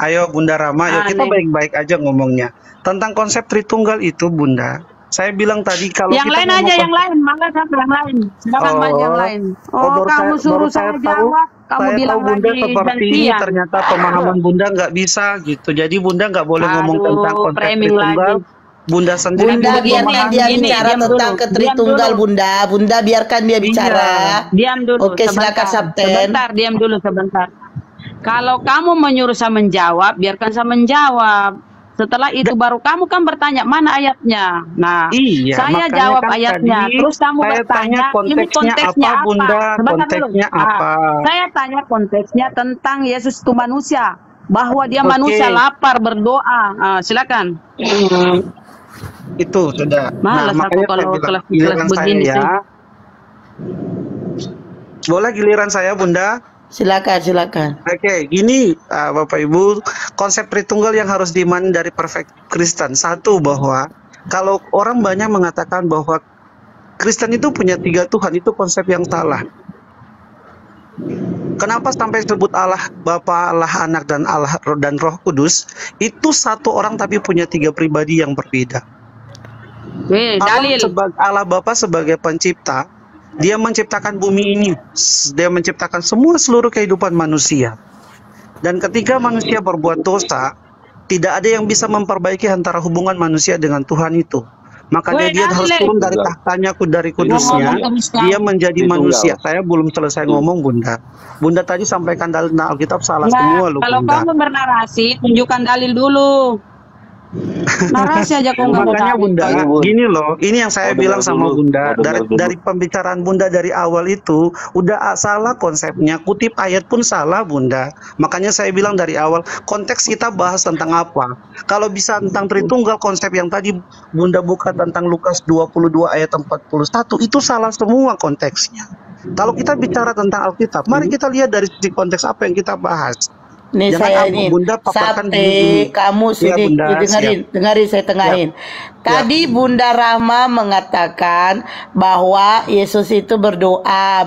Ayo Bunda Rama, yuk kita baik-baik aja ngomongnya. Tentang konsep Tritunggal itu Bunda. Saya bilang tadi kalau yang kita lain aja, yang lain, maka yang lain. Silakan yang lain. Kamu suruh saya jawab, kamu bilang Bunda lagi seperti ini, ternyata pemahaman Bunda nggak bisa gitu. Jadi Bunda nggak boleh ngomong tentang konsep Tritunggal. Bunda sendiri. Bunda biarkan dia bicara tentang Tritunggal, Bunda. Bunda biarkan dia bicara. Diam dulu. Oke, silakan Sabten. Diam dulu sebentar. Kalau kamu menyuruh saya menjawab, biarkan saya menjawab. Setelah itu baru kamu kan bertanya mana ayatnya. Nah, saya jawab kan ayatnya. Terus kamu bertanya ini konteksnya apa? Bunda, konteksnya apa? Saya tanya konteksnya tentang Yesus itu manusia, bahwa dia manusia lapar berdoa. Silakan. Itu sudah. Malas aku kalau kelas begini ya. Boleh giliran saya Bunda? Silakan. Oke, gini Bapak Ibu, konsep Tritunggal yang harus diimani dari perfect Kristen. Satu, bahwa kalau orang banyak mengatakan bahwa Kristen itu punya 3 Tuhan, itu konsep yang salah. Kenapa sampai sebut Allah Bapa, Allah Anak, dan Allah dan Roh Kudus? Itu satu orang tapi punya 3 pribadi yang berbeda. Dalil. Allah Bapa sebagai pencipta, dia menciptakan bumi ini, dia menciptakan seluruh kehidupan manusia. Dan ketika manusia berbuat dosa, tidak ada yang bisa memperbaiki antara hubungan manusia dengan Tuhan itu. Makanya dia harus turun dari tahtanya, dari kudusnya, dia menjadi manusia. Saya belum selesai ngomong Bunda. Bunda tadi sampaikan dalil Alkitab salah semua loh Bunda. Kalau kamu bernarasi, tunjukkan dalil dulu. Narasi aja kok nggak mau. Makanya Bunda, gini loh, ini yang saya bilang sama Bunda, dari pembicaraan Bunda dari awal itu udah salah konsepnya, kutip ayat pun salah Bunda. Makanya saya bilang dari awal, konteks kita bahas tentang apa. Kalau bisa tentang Tritunggal, konsep yang tadi Bunda buka tentang Lukas 22 ayat 41, itu salah semua konteksnya. Kalau kita bicara tentang Alkitab, mari kita lihat dari sisi konteks apa yang kita bahas. Nih saya ini Sabte, kamu sini dengerin saya tengahin. Tadi Bunda Rahma mengatakan bahwa Yesus itu berdoa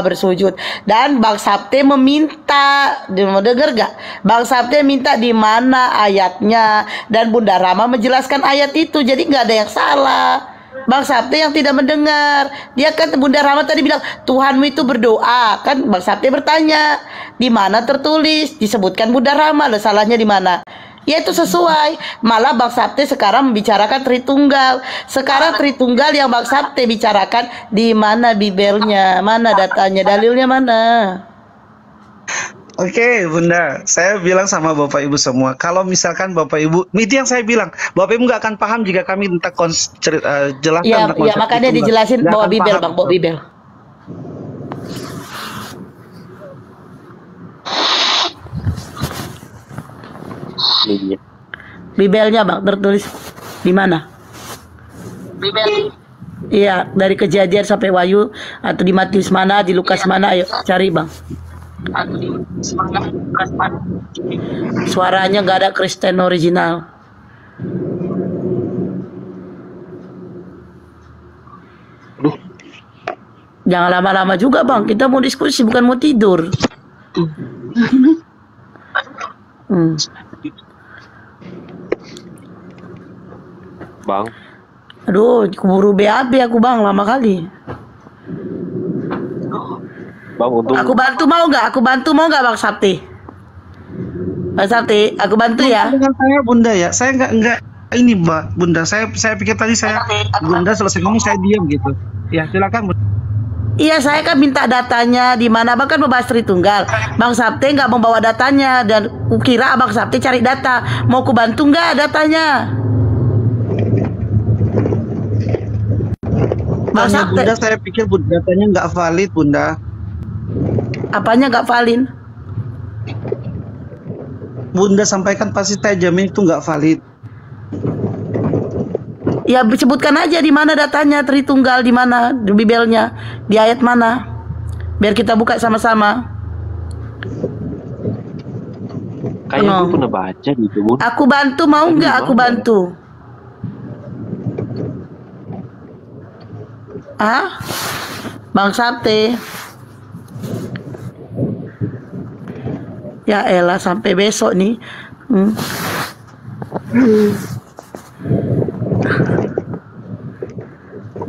bersujud, dan Bang Sabte meminta, mau denger gak? Bang Sabte minta di mana ayatnya, dan Bunda Rahma menjelaskan ayat itu, jadi nggak ada yang salah. Bang Sabte yang tidak mendengar. Dia kan Bunda Rahma tadi bilang Tuhanmu itu berdoa, kan Bang Sabte bertanya di mana tertulis, disebutkan Bunda Rahma, loh salahnya di mana? Ya itu sesuai. Malah Bang Sapte sekarang membicarakan Tritunggal. Sekarang Tritunggal yang Bang Sapte bicarakan, di mana bibelnya, mana datanya, dalilnya mana? Oke, Bunda, saya bilang sama Bapak Ibu semua, kalau misalkan Bapak Ibu, itu yang saya bilang, Bapak Ibu nggak akan paham jika kami tentang jelaskan Ya, tentang ya makanya Tritunggal. dijelasin Nggak bawa akan bibel, paham. Bang, bawa bibel. Iya. Bibelnya, Bang, tertulis di mana? Bibel. Iya, dari Kejadian sampai Wahyu, atau di Matius mana, di Lukas mana, ayo cari, Bang. Suaranya nggak ada Kristen original. Jangan lama-lama juga, Bang. Kita mau diskusi, bukan mau tidur. Bang, Aduh, keburu BAB aku, Bang, lama kali. Bang untung Aku bantu mau nggak? Aku bantu mau nggak, Bang Sapti? Bang Sapti, aku bantu ya. Dengan saya, Bunda ya, saya nggak ini, Mbak Bunda. Saya pikir tadi Bunda selesai ngomong saya diam gitu. Ya silakan, Bunda. Iya, saya kan minta datanya di mana, Bang kan membahas Tritunggal. Bang Sapti nggak membawa datanya dan kira Bang Sapti cari data. Mau ku bantu nggak datanya? Bang Tanya Sapti, Bunda, saya pikir datanya nggak valid, Bunda. apanya nggak valid? Bunda sampaikan pasti saya jamin itu nggak valid. Ya sebutkan aja di mana datanya Tritunggal, di mana di bibelnya, di ayat mana, biar kita buka sama-sama. kayaknya gue pernah baca gitu, Bun. Aku bantu mau nggak? Aku bantu. Ah, Bang Sapte. Ya elah, sampai besok nih.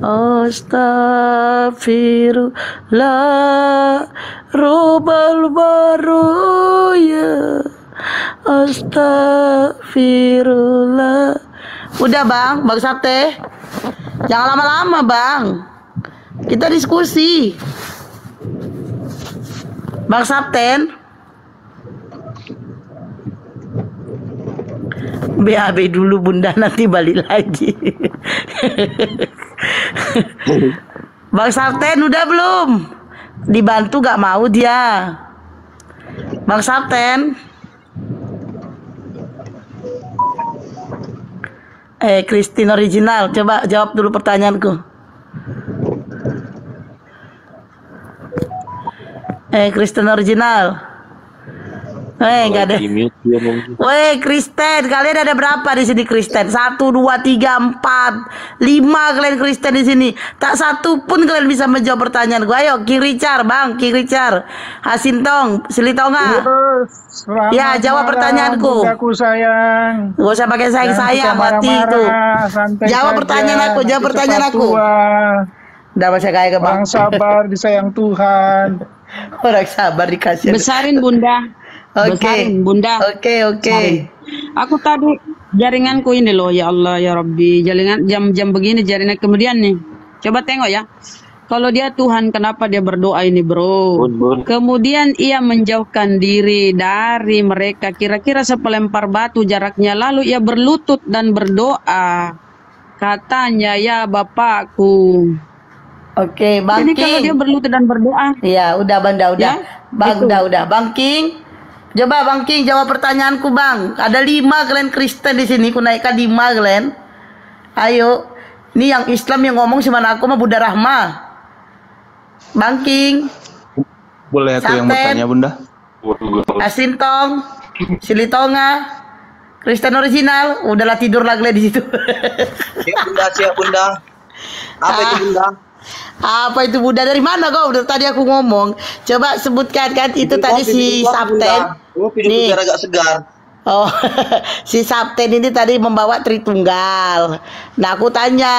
Astaghfirullah Rabbal baroya. Astaghfirullah. Udah, Bang Sapte. Jangan lama-lama, Bang. Kita diskusi. Bang Sapten. BAB dulu, Bunda, nanti balik lagi. Bang Sapten udah belum? Dibantu gak mau dia. Bang Sapten. Kristen original, coba jawab dulu pertanyaanku. Kristen original. Nggak ada. Weh, Kristen, kalian ada berapa di sini Kristen? 1, 2, 3, 4, 5 kalian Kristen di sini. Tak satu pun kalian bisa menjawab pertanyaan gue. Ayo, King Richard, Bang, King Richard, Hasintong, Silitonga. Ya, jawab pertanyaanku. Aku sayang. Gak usah pakai sayang-sayang, mati itu. Jawab pertanyaan aku, jawab pertanyaan aku. Udah masa kayak ke Bang. Orang sabar disayang Tuhan. Orang sabar dikasih. Besarin, Bunda. Besarin, Bunda. Oke. Aku tadi jaringanku ini loh, ya Allah, ya Rabbi. Jaringan jam-jam begini jaringan kemudian nih. Coba tengok ya. Kalau dia Tuhan, kenapa dia berdoa ini, bro? Kemudian ia menjauhkan diri dari mereka. Kira-kira sepelempar batu jaraknya. Lalu ia berlutut dan berdoa. Katanya, ya Bapakku. Oke, Bang Jadi King. kalau dia berlutut dan berdoa. Iya, udah Banda, udah. Ya, Bang, udah. Bang King. Coba Bang King jawab pertanyaanku, Bang. Ada 5 kalian Kristen di sini. Ku naikkan 5 kalian. Ayo. Ini yang Islam yang ngomong sama aku mah Bunda Rahma. Bang King. Boleh aku yang bertanya, Bunda? Asintong, Silitonga, Kristen original. Udahlah, tidur lagi di situ. Siap Bunda. Apa itu Bunda? Apa itu Bunda? Dari mana kau? Dari tadi aku ngomong. Coba sebutkan kan itu tadi si Sapten. Nih. Biar agak segar. Oh, si Sapten ini tadi membawa Tritunggal. Nah, aku tanya,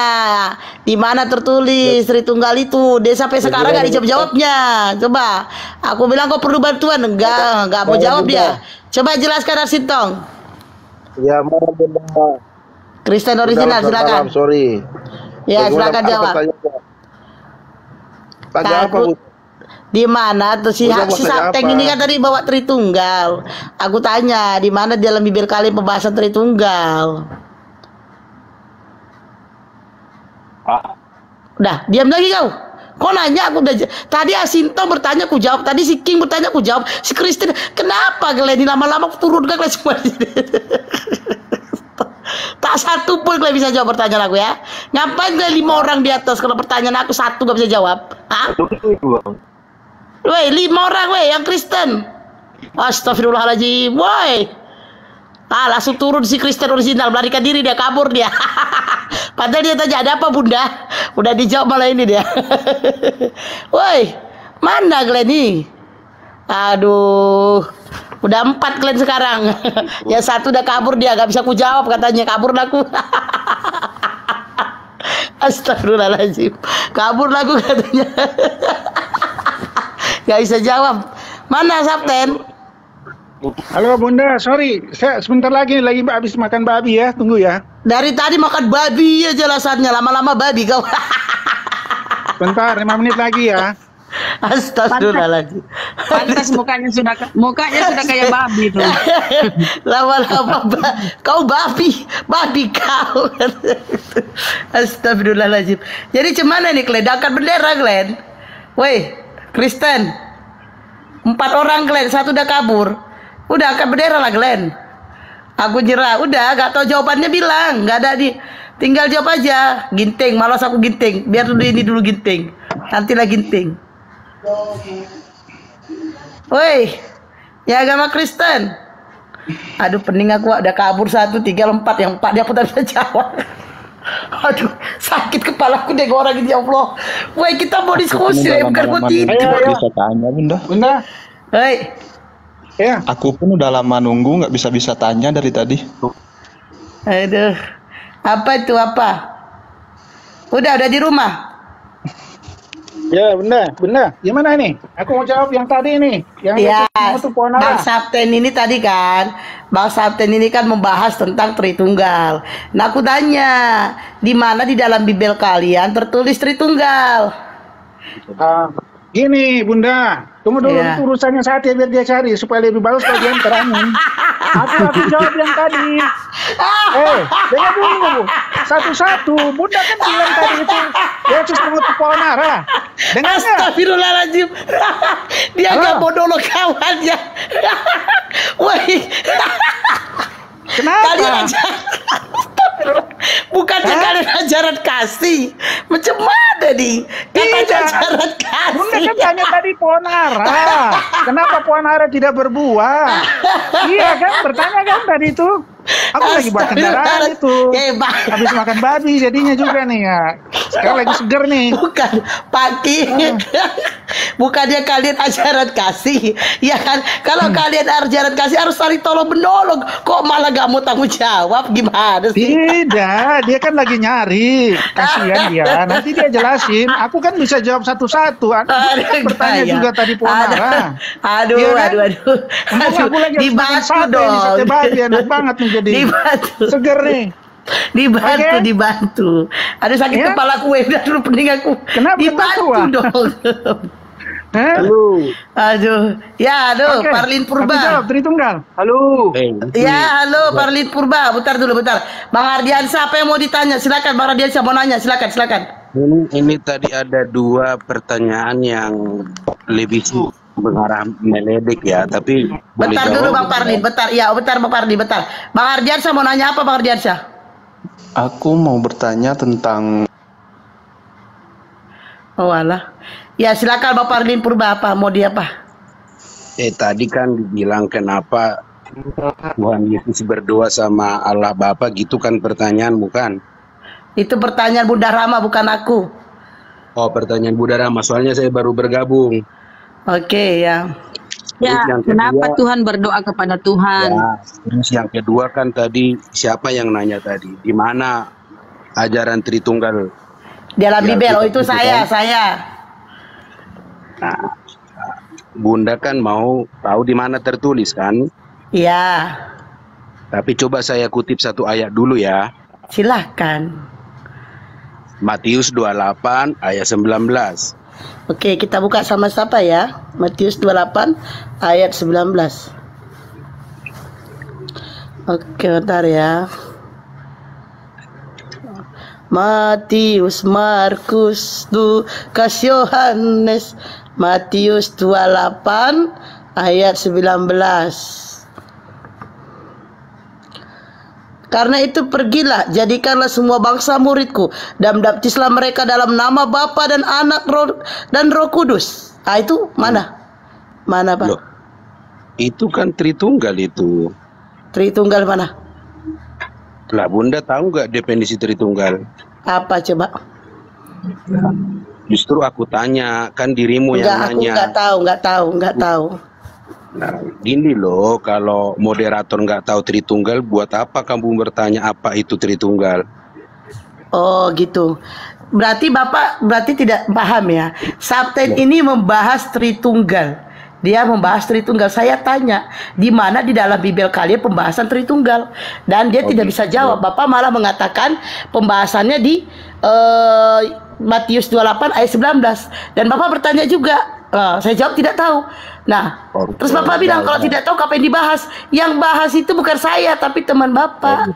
di mana tertulis Tritunggal itu? Dia sampai sekarang nggak dijawab-jawabnya. Coba, aku bilang kau perlu bantuan, enggak mau jawab dia. Coba jelaskan Arsintong. Ya, mau Bunda. Kristen original, silakan. Sorry. Ya, silakan jawab. Tanya apa, Bu? Di mana tuh si Sapteng ini kan tadi bawa Tritunggal. Aku tanya, di mana dalam bibir kali pembahasan Tritunggal? Udah, diam lagi kau. Kau nanya aku udah tadi Asinto bertanya aku jawab, tadi si King bertanya aku jawab, si Kristen kenapa Glenn lama-lama turun kan semua. Tak satu pun kalian bisa jawab pertanyaan aku ya. Ngapain kalian 5 orang di atas kalau pertanyaan aku 1 gak bisa jawab? Hah? Woi, 5 orang woi yang Kristen. Astagfirullahaladzim, woi. Langsung turun si Kristen original, melarikan diri dia, kabur dia. Padahal dia tanya ada apa Bunda? Udah dijawab malah ini dia. Woi, mana Glenn nih? Aduh, udah 4 Glenn sekarang. Yang 1 udah kabur dia, gak bisa ku jawab katanya, kabur aku. Astagfirullahaladzim, kabur aku katanya. Gak bisa jawab. Mana Sapten? Halo Bunda, sorry, saya sebentar lagi habis makan babi ya, tunggu ya. Dari tadi makan babi aja alasannya, lama-lama babi kau. Bentar, 5 menit lagi ya. Astagfirullahaladzim. Pantas mukanya sudah kayak babi tuh. Lama-lama kau babi kau. Astagfirullahaladzim. Jadi cemana nih Glenn? Angkat bendera Glenn. Woi, Kristen. 4 orang Glenn, 1 udah kabur. Udah angkat bendera lah Glenn. Aku nyerah. Udah gak tahu jawabannya bilang. Gak ada di. Tinggal jawab aja. Ginting. Malas aku ginting. Biar dulu ini dulu ginting. Nantilah ginting. Woi. Ya agama Kristen. Aduh pening aku. Udah kabur 1, tinggal 4. Yang 4 dia pun tak bisa jawab. Aduh sakit kepalaku deh orang ini ya Allah. Woi kita mau diskusi bukan mau tidur. Bisa tanya Bunda. Bunda. Hei. Ya. Aku pun udah lama nunggu nggak bisa tanya dari tadi. Aduh. Apa itu apa? Udah di rumah. Ya Bunda. Gimana ini? Aku mau jawab yang tadi nih. Yang ya, Bang Sapten ini tadi kan. Bang Sapten ini kan membahas tentang Tritunggal. Nah aku tanya, di mana di dalam Bibel kalian tertulis Tritunggal? Gini Bunda, tunggu dulu urusannya saat ya biar dia cari supaya lebih bagus kalau dia terangin. Aku jawab yang tadi. Dengar dulu satu-satu. Bunda kan bilang tadi itu Yesus mengutuk pohon ara. Dengar nggak? Astagfirullahaladzim. Dia nggak monolog kawannya. Woi. Kenapa? Kalian aja. Bukannya kalian ajaran kasih. Macam mana nih? Katanya ajaran kasih. Bunda kan tanya tadi pohon ara. Kenapa pohon ara tidak berbuah? Iya kan? Bertanya kan tadi itu. Aku lagi buat kendaraan itu. Habis makan babi jadinya juga nih ya. Sekarang lagi seger nih. Bukan pagi. Bukannya kalian ajaran kasih. Ya kan? Kalau kalian ajaran kasih harus saling tolong menolong. Kok malah gak mau tanggung jawab? Gimana sih? Tidak, dia kan lagi nyari. Kasihan dia. Nanti dia jelasin. Aku kan bisa jawab satu-satu. Aku kan bertanya juga tadi pohon ara. Aduh. Aku lagi dibantu dong. Enak banget nih jadi. Dibantu. Seger nih. Dibantu. Ada sakit kepala kue udah dulu pening aku. Kenapa? Dibantu dong. Halo. Aduh. Ya, halo, Parlin Purba. Aku jawab Tritunggal. Halo. Ya, halo Parlin Purba. Bentar. Bang Ardiansyah apa yang mau ditanya? Silakan Bang Ardiansyah mau nanya. Silakan. Ini tadi ada 2 pertanyaan yang lebih mengarah meledek ya, tapi bentar dulu Bang Parlin, bentar Bang Parlin, bentar. Bang Ardiansyah mau nanya apa Bang Ardiansyah? Aku mau bertanya tentang. Oh alah. Ya silakan Bang Parlin Purba, apa mau dia apa? Tadi kan dibilang kenapa Tuhan Yesus berdoa sama Allah Bapa gitu kan pertanyaan bukan? Itu pertanyaan Bunda Rama bukan aku. Oh pertanyaan Bunda Rama, soalnya saya baru bergabung. Oke ya. Ya, kenapa Tuhan berdoa kepada Tuhan? Ya, terus yang kedua kan tadi siapa yang nanya tadi? Di mana ajaran Tritunggal? Dalam Bibel, itu saya. Nah, Bunda kan mau tahu di mana tertulis kan? Iya. Tapi coba saya kutip satu ayat dulu ya. Silahkan. Matius 28 ayat 19. Oke, kita buka sama-sama ya. Matius 28 ayat 19. Oke, bentar ya. Matius, Markus, Lukas, Yohanes. Matius 28 ayat 19. Karena itu pergilah, jadikanlah semua bangsa muridku dan baptislah mereka dalam nama Bapa dan Anak dan Roh Kudus. Ah, itu mana? Mana, Pak? Loh, itu kan Tritunggal itu. Tritunggal mana? Lah, Bunda tahu nggak definisi Tritunggal? Apa coba? Justru aku tanya, kan dirimu yang Enggak, aku nanya. nggak tahu. Nah, gini loh, kalau moderator nggak tahu Tritunggal, buat apa kamu bertanya apa itu Tritunggal? Oh gitu. Berarti Bapak tidak paham ya. Subten ini membahas Tritunggal. Dia membahas Tritunggal. Saya tanya, di mana di dalam Bible kalian pembahasan Tritunggal? Dan dia tidak bisa jawab. Bapak malah mengatakan pembahasannya di Matius 28 ayat 19. Dan Bapak bertanya juga. Saya jawab tidak tahu. Nah, terus Bapak bilang kalau tidak tahu apa yang dibahas. Yang bahas itu bukan saya tapi teman Bapak.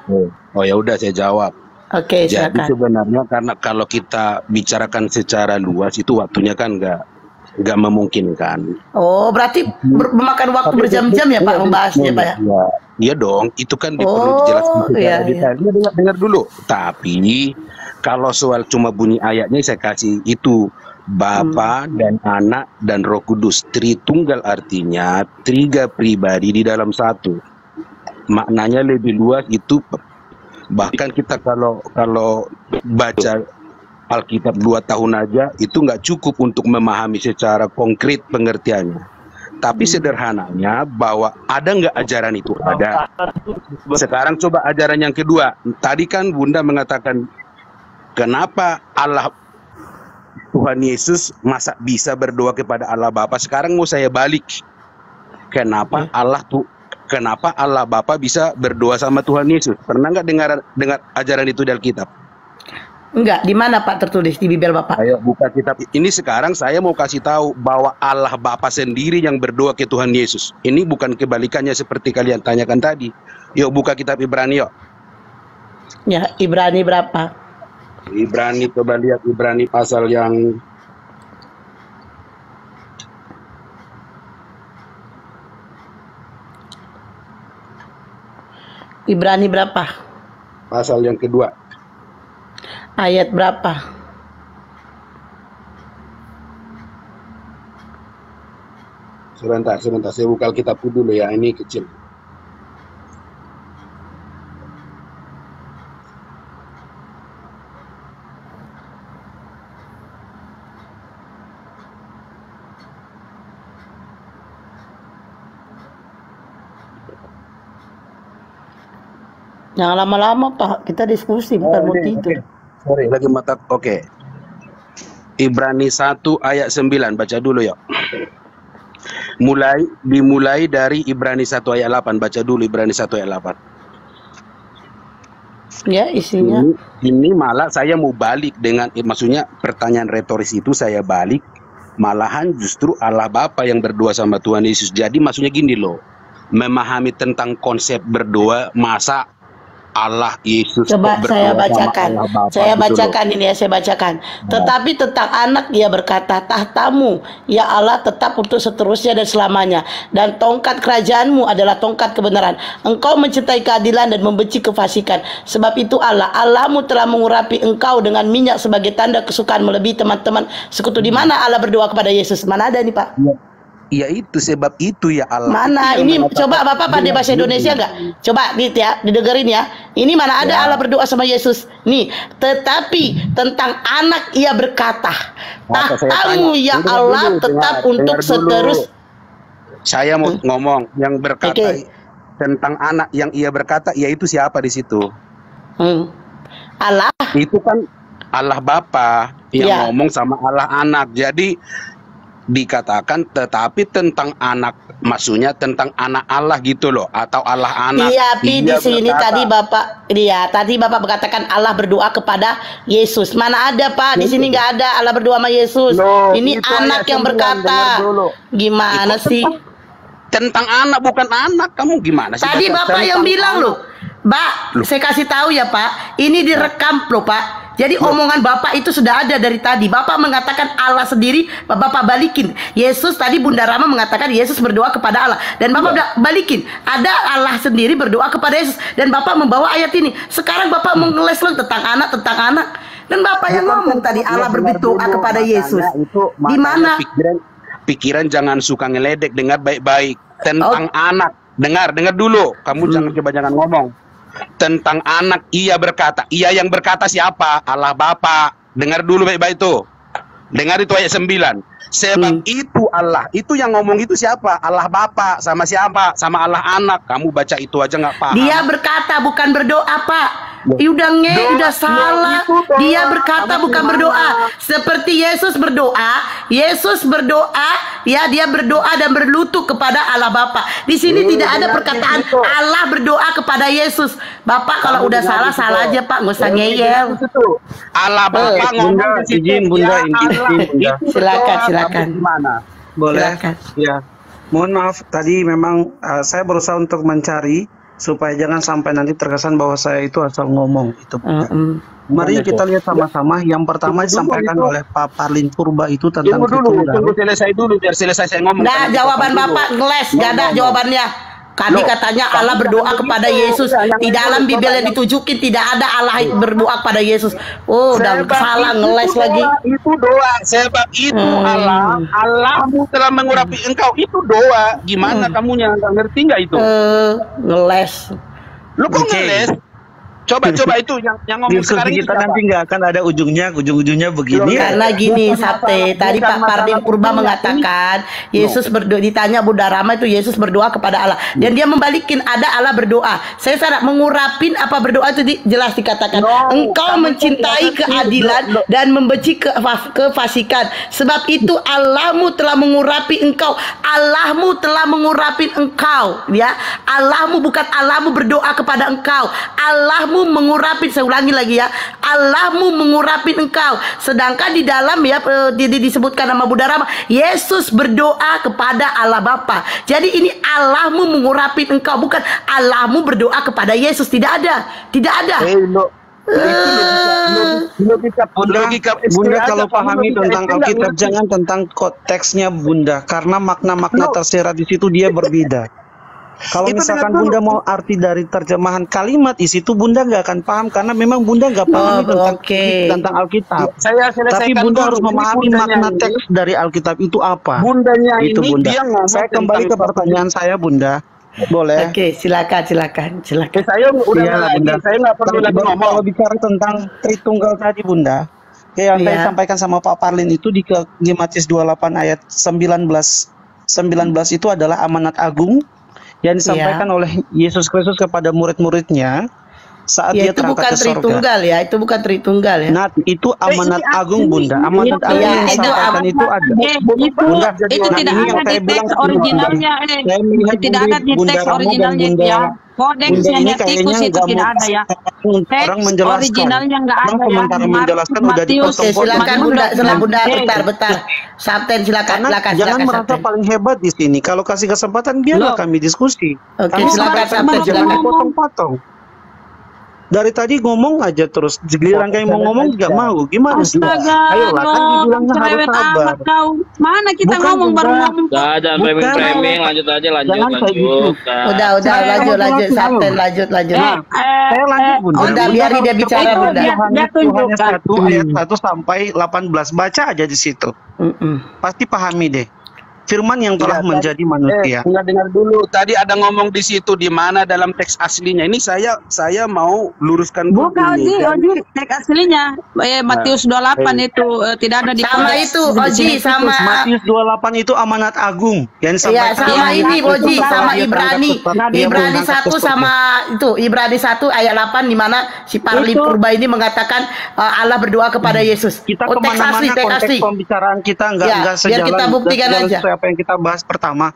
Oh ya udah, saya jawab. Oke, Jadi silakan. sebenarnya karena kalau kita bicarakan secara luas itu waktunya kan nggak memungkinkan. Oh, berarti memakan waktu berjam-jam ya Pak membahasnya Pak ya? Iya dong, itu kan perlu dijelaskan secara detailnya. Dengar dulu. Tapi kalau soal cuma bunyi ayatnya saya kasih itu Bapa dan Anak dan Roh Kudus. Tritunggal artinya 3 pribadi di dalam satu. Maknanya lebih luas itu. Bahkan kita kalau baca Alkitab 2 tahun aja itu nggak cukup untuk memahami secara konkret pengertiannya. Tapi sederhananya bahwa ada nggak ajaran itu? Ada. Sekarang coba ajaran yang kedua. Tadi kan Bunda mengatakan kenapa Allah Tuhan Yesus masa bisa berdoa kepada Allah Bapa? Sekarang mau saya balik. Kenapa Allah Bapa bisa berdoa sama Tuhan Yesus? Pernah nggak dengar ajaran itu di Alkitab? Enggak, di mana Pak tertulis di Bible Bapak? Ayo buka kitab. Ini sekarang saya mau kasih tahu bahwa Allah Bapa sendiri yang berdoa ke Tuhan Yesus. Ini bukan kebalikannya seperti kalian tanyakan tadi. Yuk buka kitab Ibrani yuk. Ya, Ibrani berapa? Ibrani, coba lihat Ibrani pasal yang Ibrani berapa? Pasal yang kedua. Ayat berapa? Sebentar, saya buka Alkitabku dulu ya, ini kecil. Jangan lama-lama Pak, kita diskusi bukan mau tidur. Sorry, lagi mata. Oke. Ibrani 1 ayat 9, baca dulu yuk. Dimulai dari Ibrani 1 ayat 8, baca dulu Ibrani 1 ayat 8. Ya, isinya. Ini malah saya mau balik dengan, maksudnya pertanyaan retoris itu saya balik, malahan justru Allah Bapa yang berdoa sama Tuhan Yesus. Jadi maksudnya gini loh, memahami tentang konsep berdoa, masa Allah Yesus Coba saya bacakan. Saya bacakan gitu ini ya, saya bacakan. Tetapi tentang Anak ia berkata, tahtamu ya Allah tetap untuk seterusnya dan selamanya, dan tongkat kerajaanmu adalah tongkat kebenaran. Engkau mencintai keadilan dan membenci kefasikan. Sebab itu Allahmu telah mengurapi engkau dengan minyak sebagai tanda kesukaan melebihi teman-teman sekutu. Di mana Allah berdoa kepada Yesus? Mana ada nih Pak? Ya itu sebab itu ya Allah. Mana ini? Coba Bapak pandai bahasa Indonesia nggak? Coba ya, didengerin ya. Ini mana ada Allah berdoa sama Yesus? Nih, tetapi tentang Anak ia berkata, tahtamu ya Allah tetap untuk seterus. Saya mau ngomong yang berkata tentang Anak yang ia berkata, yaitu siapa di situ? Allah. Itu kan Allah Bapa yang ngomong sama Allah Anak. Jadi dikatakan tetapi tentang anak, maksudnya tentang anak Allah gitu loh, atau Allah anak. Iya, tapi di Dia sini berkata, tadi Bapak berkatakan Allah berdoa kepada Yesus. Mana ada Pak? Di sini nggak ada Allah berdoa sama Yesus. Ini itu anak ayat yang 9, berkata. dengar dulu. Gimana Itu sih? tentang anak, bukan anak. Kamu gimana sih? Tadi Baca Bapak yang tentang bilang anak. loh. Pak, saya kasih tahu ya Pak. Ini direkam loh Pak. Jadi omongan Bapak itu sudah ada dari tadi. Bapak mengatakan Allah sendiri, Bapak balikin. Yesus tadi Bunda Rama mengatakan Yesus berdoa kepada Allah. Dan Bapak balikin. Ada Allah sendiri berdoa kepada Yesus. Dan Bapak membawa ayat ini. Sekarang Bapak mengeles tentang anak. Dan Bapak yang ngomong tadi Allah berdoa kepada Yesus. Di mana? Pikiran jangan suka ngeledek, dengar baik-baik. Tentang anak. Dengar dulu. Kamu jangan ngomong. Tentang anak ia berkata. Ia yang berkata siapa? Allah Bapa. Dengar dulu baik-baik itu. Dengar itu ayat 9. Sebab itu Allah. Itu yang ngomong itu siapa? Allah Bapa. Sama siapa? Sama Allah Anak. Kamu baca itu aja nggak paham. Dia berkata bukan berdoa Pak. Udah salah. Dia berkata bukan berdoa. Seperti Yesus berdoa. Ya, dia berdoa dan berlutut kepada Allah Bapa. Di sini tidak ada perkataan Allah berdoa kepada Yesus. Bapak kalau udah salah aja Pak, nggak usah ngeyel. Allah Bapa ngomong di situ. Bunda. Silakan. Boleh? Ya. Mohon maaf tadi memang saya berusaha untuk mencari supaya jangan sampai nanti terkesan bahwa saya itu asal ngomong itu. Mari kita lihat sama-sama. Yang pertama disampaikan oleh Pak Parlin Purba itu tentang Tunggu selesai dulu biar selesai saya ngomong. Nah, jawaban Bapak ngeles, gak ada jawabannya. Tadi katanya Allah berdoa kepada Yesus. Di dalam Bibel yang ditunjukin tidak ada Allah berdoa kepada Yesus. Oh, udah salah ngeles lagi. Itu doa. Sebab itu Allahmu telah mengurapi engkau. Itu doa. Gimana kamunya nggak ngerti nggak itu? Ngeles. Lu kok ngeles? Coba itu yang ngomong diskusi sekarang kita nanti nggak akan ada ujung-ujungnya begini. Karena gini Sabte, tadi Pak Parlin Purba mengatakan Yesus berdoa, ditanya Bunda Rama itu Yesus berdoa kepada Allah dan dia membalikin ada Allah berdoa. Saya sadar mengurapin apa berdoa itu jelas dikatakan. Engkau mencintai keadilan dan membenci kefasikan. Sebab itu Allahmu telah mengurapi engkau. Allahmu telah mengurapi engkau, ya. Allahmu bukan Allahmu berdoa kepada engkau. Allahmu mengurapi, saya ulangi lagi ya, Allahmu mengurapi engkau. Sedangkan di dalam ya disebutkan nama Bunda Rama, Yesus berdoa kepada Allah Bapa. Jadi ini Allahmu mengurapi engkau, bukan Allahmu berdoa kepada Yesus. Tidak ada. Bunda kalau pahami tentang Alkitab jangan tentang konteksnya Bunda, karena makna-makna tersirat di situ dia berbeda. Kalau misalkan Bunda mau arti dari terjemahan kalimat di situ Bunda nggak akan paham karena memang Bunda nggak paham tentang Alkitab. Tapi Bunda harus memahami makna teks dari Alkitab itu apa. Bundanya itu ini Bunda. dia ngomong Saya kembali ke pertanyaan saya Bunda. Boleh? Oke, silakan. Saya udah saya nggak perlu lagi ngomong. Kalau bicara tentang Tritunggal tadi Bunda, yang saya sampaikan sama Pak Parlin itu di Matius 28 ayat 19 itu adalah amanat agung yang disampaikan oleh Yesus Kristus kepada murid-muridnya saat dia terangkat ke surga. Itu bukan Tritunggal ya. Nah, itu amanat agung Bunda. Amanat agung yang disampaikan itu ada. Bunda, itu tidak ada di teks originalnya. Tidak ada di teks originalnya ya. Kodeksnya tikus itu tidak ada ya. Teks originalnya nggak ada ya. Menjelaskan udah dipotong. Silakan Bunda, bentar. Sabten silakan. Jangan merasa paling hebat di sini. Kalau kasih kesempatan biarlah kami diskusi. Oke, silakan Sabten, jangan dipotong-potong. Dari tadi ngomong aja terus, giliran kayak mau ngomong nggak mau, gimana sih? Ayolah, kan dibilangnya harus sabar. Mana kita ngomong baru ngomong. Gak ada framing, lanjut aja. Udah, lanjut, Sabten, lanjut. Saya lanjut Bunda. Udah, biar dia bicara Bunda. Yohanes 1 ayat 1 sampai 18, baca aja di situ. Pasti pahami deh. Firman yang telah menjadi manusia. Dengar dulu. Tadi ada ngomong di situ di mana dalam teks aslinya. Ini saya mau luruskan dulu. Bukan Oji, teks aslinya Matius 28 itu tidak ada di sama kodeks itu Oji, sama Matius 28 itu amanat agung yang ya, disampaikan. sama ini Oji, sama Ibrani. Ibrani 1 sama itu Ibrani 1 ayat 8 di mana si Parli Purba ini mengatakan Allah berdoa kepada Yesus. Kita kemana-mana konteks pembicaraan kita nggak sejalan. Biar kita buktikan aja. Apa yang kita bahas pertama.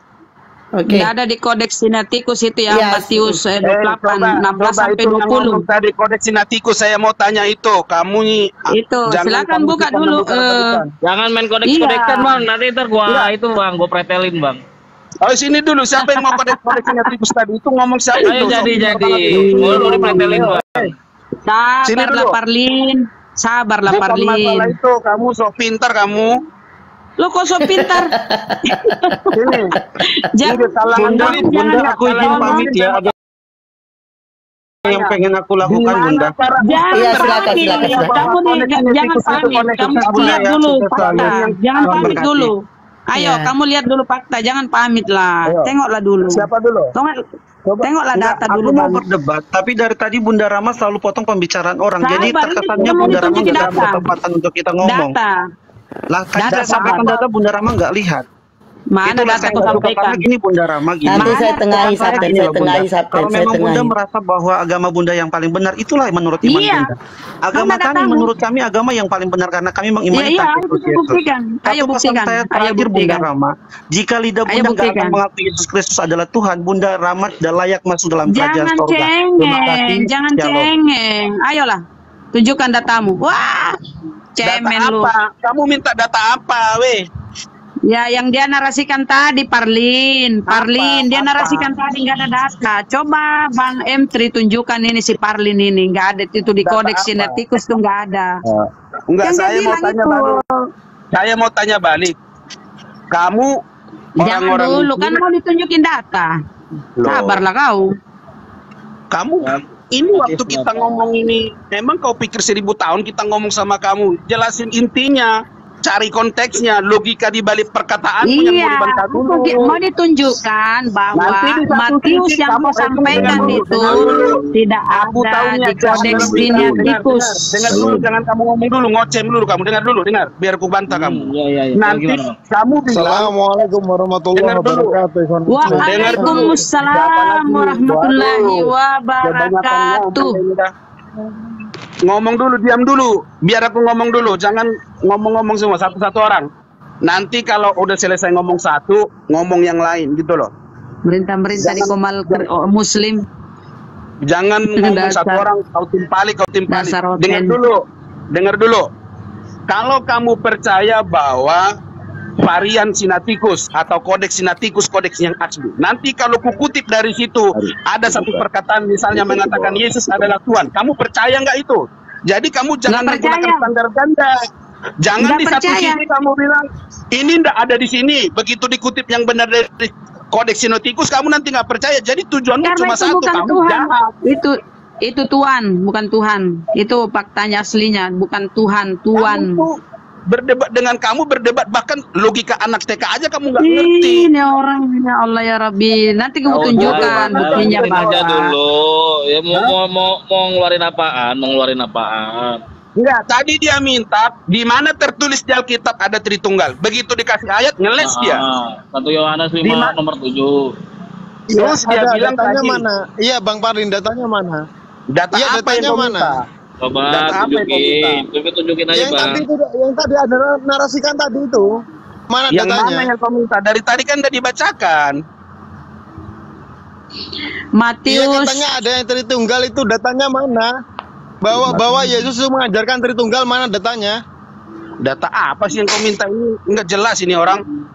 Oke. Tidak ada di kodeks Sinatikus itu ya, Matius 28 16 sampai 20. Tadi kodeks Sinatikus saya mau tanya itu. Kamu nih itu silakan buka dulu. Jangan main kodeks-kodeksan Bang, nanti ntar gua itu Bang, gua pretelin Bang. Oh sini dulu, siapa yang mau kodeks Sinatikus tadi itu ngomong siapa itu? Ayo jadi. Gua pretelin Bang. Sabarlah Parlin. Sabarlah Parlin. Bukan masalah itu, kamu sok pintar kamu. Lo kok so pintar? Ini. Bunda, aku izin pamit ya. Ada yang pengen aku lakukan, Bunda. Jangan pamit. Kamu jangan pamit. Kamu lihat dulu fakta. Jangan pamit dulu. Ayo, kamu lihat dulu fakta. Jangan pamit lah. Tengoklah dulu. Siapa dulu? Tengoklah data dulu. Aku mau berdebat, tapi dari tadi Bunda Rama selalu potong pembicaraan orang. Jadi terkesannya Bunda Rama nggak ada kesempatan untuk kita ngomong. Lah, data sampaikan data Bunda Rama nggak lihat. Mana data aku sampaikan? Ini Bunda Rama gini. Nanti saya tengahi Sabten. Kalau memang Bunda merasa bahwa agama Bunda yang paling benar, itulah menurut iman Bunda. Agama kami, menurut kami agama yang paling benar karena kami mengimani Kristus Yesus. Ayo buktikan. Saya terakhir Bunda Rama, jika lidah Bunda nggak akan mengakui Yesus Kristus adalah Tuhan, Bunda Rama sudah layak masuk dalam kerajaan surga. Jangan cengeng. Ayolah, tunjukkan datamu. Wah, cemen lu. Kamu minta data apa, weh? Ya, yang dia narasikan tadi Parlin, dia narasikan tadi nggak ada data. Coba Bang M3 tunjukkan ini si Parlin ini nggak ada itu di kodeks Sinatikus tuh nggak ada. Enggak, saya mau tanya balik. Saya mau tanya balik. Kamu jangan dulu kan mau ditunjukin data. Sabarlah kau. Kamu ini waktu kita ngomong ini, memang kau pikir 1000 tahun kita ngomong sama kamu, jelasin intinya, cari konteksnya, logika di balik perkataanmu yang mau dibantah dulu. Mau ditunjukkan bahwa Matius yang mau sampaikan itu tidak ada di kodeks Sinatikus. Dengar dulu, jangan kamu ngomong dulu, ngoceh dulu kamu, dengar, biar aku bantah kamu. Nanti kamu bilang, Assalamualaikum warahmatullahi wabarakatuh. Waalaikumsalam warahmatullahi wabarakatuh. Ngomong dulu, diam dulu, biar aku ngomong dulu, jangan ngomong-ngomong semua satu-satu orang. Nanti kalau udah selesai ngomong satu, ngomong yang lain gitu loh. Merintah-merintah di Komal Muslim. Jangan ngomong satu orang, kau timpali. Dengar dulu. Kalau kamu percaya bahwa varian Sinatikus atau kodeks Sinatikus kodeks yang asli. Nanti kalau kukutip dari situ ada satu perkataan misalnya mengatakan Yesus adalah Tuhan. Kamu percaya nggak itu? Jadi kamu jangan menggunakan standar ganda. Jangan di satu sisi kamu bilang ini nggak ada di sini. Begitu dikutip yang benar dari kodeks Sinatikus kamu nanti nggak percaya. Jadi tujuanmu cuma satu, kamu jahat. Itu Tuhan, bukan Tuhan. Itu faktanya aslinya, bukan Tuhan, Tuhan. Berdebat dengan kamu, bahkan logika anak TK aja kamu nggak ngerti. Ini orang, ya Allah ya Rabbi, nanti kamu tunjukkan buktinya aja dulu. Ya mau ngeluarin apaan? Enggak, tadi dia minta di mana tertulis di Alkitab ada Tritunggal. Begitu dikasih ayat ngeles dia. 1 Yohanes 5 nomor 7. Terus dia bilang datanya mana? Iya, Bang Parlin, datanya mana? Data apa yang mana? Coba tunjukin aja Bang. Yang tadi ada narasikan tadi itu. Mana yang datanya? Mana yang kau minta? Dari tadi kan udah dibacakan. Matius. Iya, katanya ada yang Tritunggal itu, datanya mana? Bahwa Yesus mengajarkan Tritunggal, mana datanya? Data apa sih yang kau minta ini? Enggak jelas ini orang.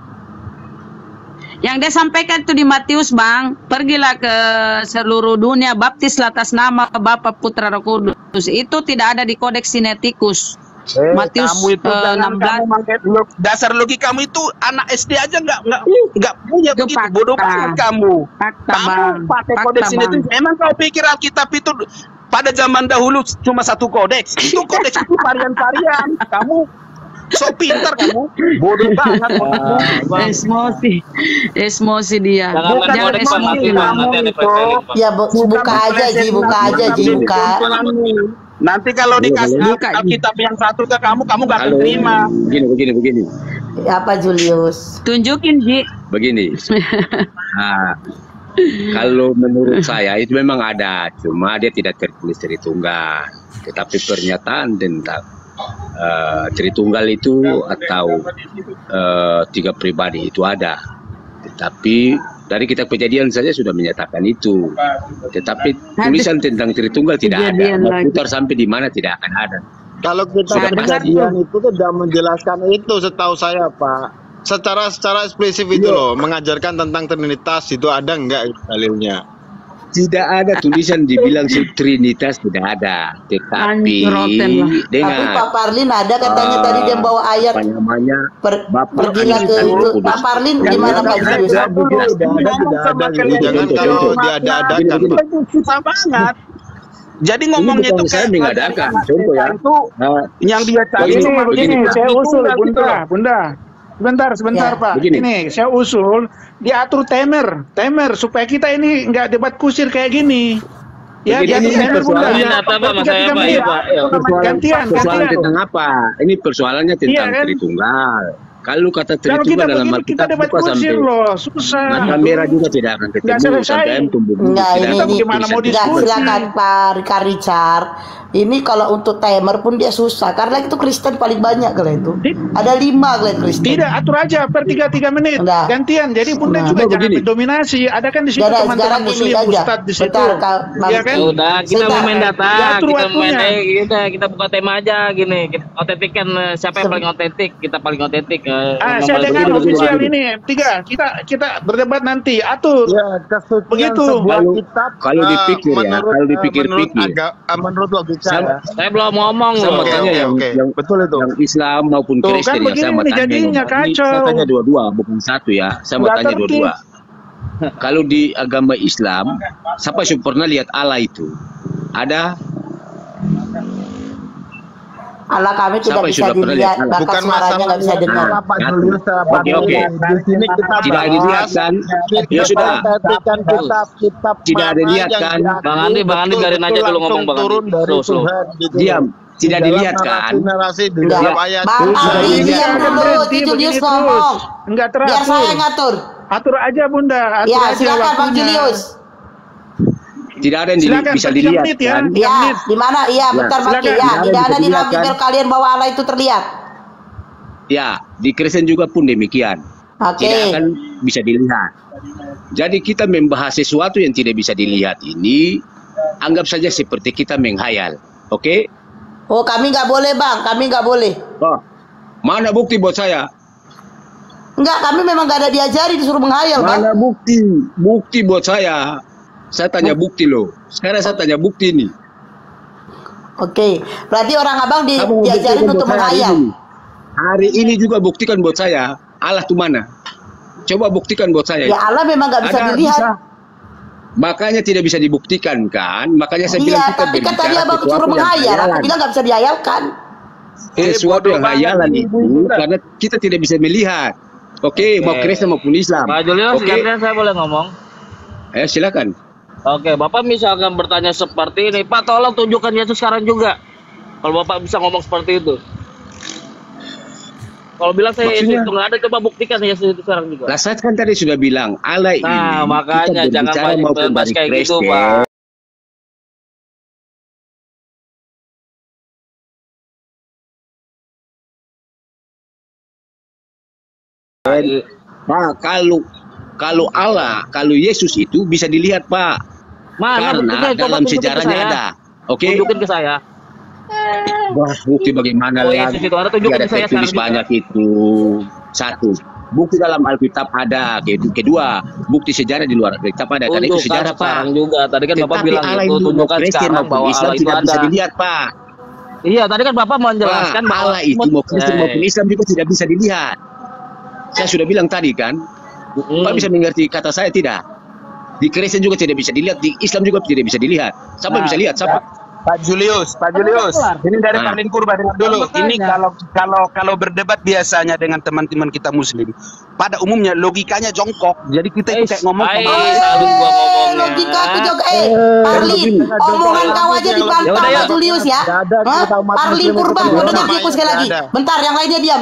Yang dia sampaikan itu di Matius, Bang. Pergilah ke seluruh dunia, baptislah atas nama Bapa, Putra, Roh Kudus. Itu tidak ada di kodeks Sinatikus. Matius kamu itu 16. Dasar logika kamu itu anak SD aja nggak punya begitu. Bodoh banget kamu. Kamu pakai kodeks Sinatikus. Memang kau pikir Alkitab itu pada zaman dahulu cuma satu kodeks? Itu kodeks itu varian-varian. So pintar kamu. Bodoh banget. Emosi dia. Jangan emosi nanti ada preteling. Ya buka aja Ji, buka aja Ji, buka. Nanti kalau dikasih Alkitab yang satu ke kamu gak akan terima. Begini. Apa Julius? Tunjukin Ji. Begini. Nah, kalau menurut saya itu memang ada, cuma dia tidak tertulis Tritunggal. Tetapi pernyataan tentang Tritunggal itu atau tiga pribadi itu ada. Tetapi dari kitab Kejadian saja sudah menyatakan itu. Tetapi tulisan tentang Tritunggal tidak ada. Mau putar sampai di mana tidak akan ada. Kalau kita Kejadian itu sudah menjelaskan itu, setahu saya Pak. Secara spesifik itu loh, mengajarkan tentang Trinitas itu ada enggak dalilnya? Tidak ada tulisan dibilang Trinitas, tidak ada. Tetapi Tapi Pak Parlin ada katanya tadi dia bawa ayat. Pergilah ke Pak Parlin gimana Pak Julius? Jangan kalau diada-adakan. Susah banget. Jadi ngomongnya itu saya mengadakan. Contoh ya. Yang dia cari begini, saya usul Bunda. Sebentar Pak. Begini. Ini saya usul diatur timer supaya kita ini nggak debat kusir kayak gini. Ya, diatur timer Bunda. Gantian. Persoalan tentang apa? Ini persoalannya tentang Tritunggal. Kalau kata Tritunggal dalam Alkitab buka sampai mata merah juga tidak akan ketemu sampai tumbuh. Ini silakan Pak Richard. Ini kalau untuk timer pun dia susah karena itu Kristen paling banyak kalau itu. Ada 5 kalau Kristen. Tidak, atur aja per 3 menit. Gantian. Jadi Bunda juga jangan mendominasi. Ada kan di situ teman-teman muslim Ustadz di situ. Ya kan? Udah, kita mau main data, kita buka tema aja gini. Kita otentikkan siapa yang paling otentik, kita paling otentik. Saya dengar official ini 3. Kita berdebat nanti. Atur. Ya, begitu. Kalau dipikir-pikir. Menurut logika saya belum ngomong loh. Yang betul itu. Yang Islam maupun Kristen yang saya mau tanya. Saya tanya dua-dua, bukan satu ya. Saya mau tanya dua-dua. Kalau di agama Islam, siapa yang pernah lihat Allah itu? Ada? Allah kami tidak bisa dilihat, bahkan suaranya nggak bisa dengar. Oke. Tidak dilihat kan? Ya sudah. Tidak dilihat kan? Bang Andi biarin aja dulu ngomong Bang Andi. Diam. Tidak dilihat kan? Bang Andi diam dulu, Julius ngomong. Enggak teratur. Biar saya ngatur. Atur aja Bunda. Ya silakan Bang Julius. Tidak ada yang bisa dilihat kan? Ya, di mana? Iya, bentar Pak. Ya, tidak ada di dalam email kalian bahwa Allah itu terlihat. Ya, di Kristen juga pun demikian. Tidak akan bisa dilihat. Jadi kita membahas sesuatu yang tidak bisa dilihat ini, anggap saja seperti kita menghayal. Oke? Oh, kami nggak boleh Bang, kami nggak boleh. Oh, mana bukti buat saya? Enggak, kami memang nggak ada diajari disuruh menghayal Bang. Mana bukti? Bukti buat saya. Saya tanya bukti loh. Sekarang saya tanya bukti nih. Oke, berarti orang abang diajarin untuk menghayal. Hari ini juga buktikan buat saya. Allah tuh mana? Coba buktikan buat saya. Ya Allah memang nggak bisa dilihat. Makanya tidak bisa dibuktikan kan? Makanya saya bilang kita tapi kan tadi abang suruh menghayal. Aku bilang nggak bisa dihayalkan. Sesuatu yang hayalan itu karena kita tidak bisa melihat. Oke, mau Kristen maupun Islam. Pak Julius, saya boleh ngomong? Silakan. Oke, Bapak misalkan bertanya seperti ini, Pak tolong tunjukkan Yesus sekarang juga. Kalau Bapak bisa ngomong seperti itu. Kalau bilang saya Yesus itu nggak ada, coba buktikan Yesus itu sekarang juga. Lah saya kan tadi sudah bilang, Allah ini. Nah, makanya jangan bahas kayak gitu, Pak. Pak, kalau Allah, kalau Yesus itu bisa dilihat Pak. Mana karena dalam sejarahnya ada. Oke. Tunjukin ke saya. Wah, bukti bagaimana lagi? Yesus itu ada, tunjukin ke saya tulis banyak itu. Satu, bukti dalam Alkitab ada. Kedua, bukti sejarah di luar Alkitab ada. Karena itu sejarah Pak. Juga. Tadi kan Bapak bilang itu tunjukkan sekarang bahwa Allah itu ada. Bisa dilihat Pak. Iya, tadi kan Bapak menjelaskan bahwa Allah itu mau Kristen maupun Islam juga tidak bisa dilihat. Saya sudah bilang tadi kan. Pak bisa mengerti kata saya tidak? Di Kristen juga tidak bisa dilihat, di Islam juga tidak bisa dilihat. Siapa bisa lihat? Siapa? Pak Julius, ini dari Parlin Purba dengar dulu. Ini kalau berdebat biasanya dengan teman-teman kita Muslim, pada umumnya logikanya jongkok. Jadi kita itu kayak ngomong. Logika aku juga. Parlin, omongan kau aja dibantah Pak Julius ya. Parlin Purba, kau dengar dia sekali lagi. Bentar, yang lainnya diam.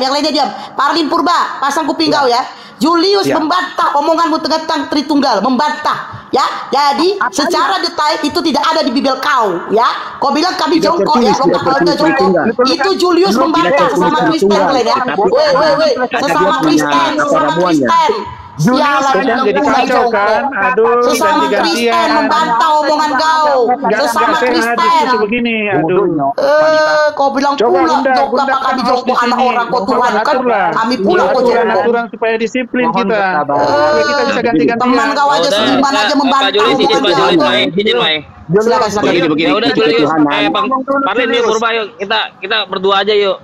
Parlin Purba, pasang kuping kau ya. Julius membantah omonganmu tentang Tritunggal, membantah. Ya, jadi secara detail itu tidak ada di Bibel kau, ya. Kau bilang kami jongkok ya, kalau jongkok. Itu Julius membantah sesama Kristen kalian ya. Woi, sesama Kristen. Sialan jadi kacau kan? Aduh, sesama Kristen membantah omongan kau. Sesama Kristen. Begini, aduh. Kau bilang pula jongkok apa kami jongkok anak orang kau Tuhan kan? Kami pula kau jongkok. Aturan supaya disiplin kita. Kita bisa ganti-gantian. Teman kau aja seiman aja membantah. Silakan. Ya udah Julius, Bang Parlin yuk Purba yuk. Kita berdua aja yuk.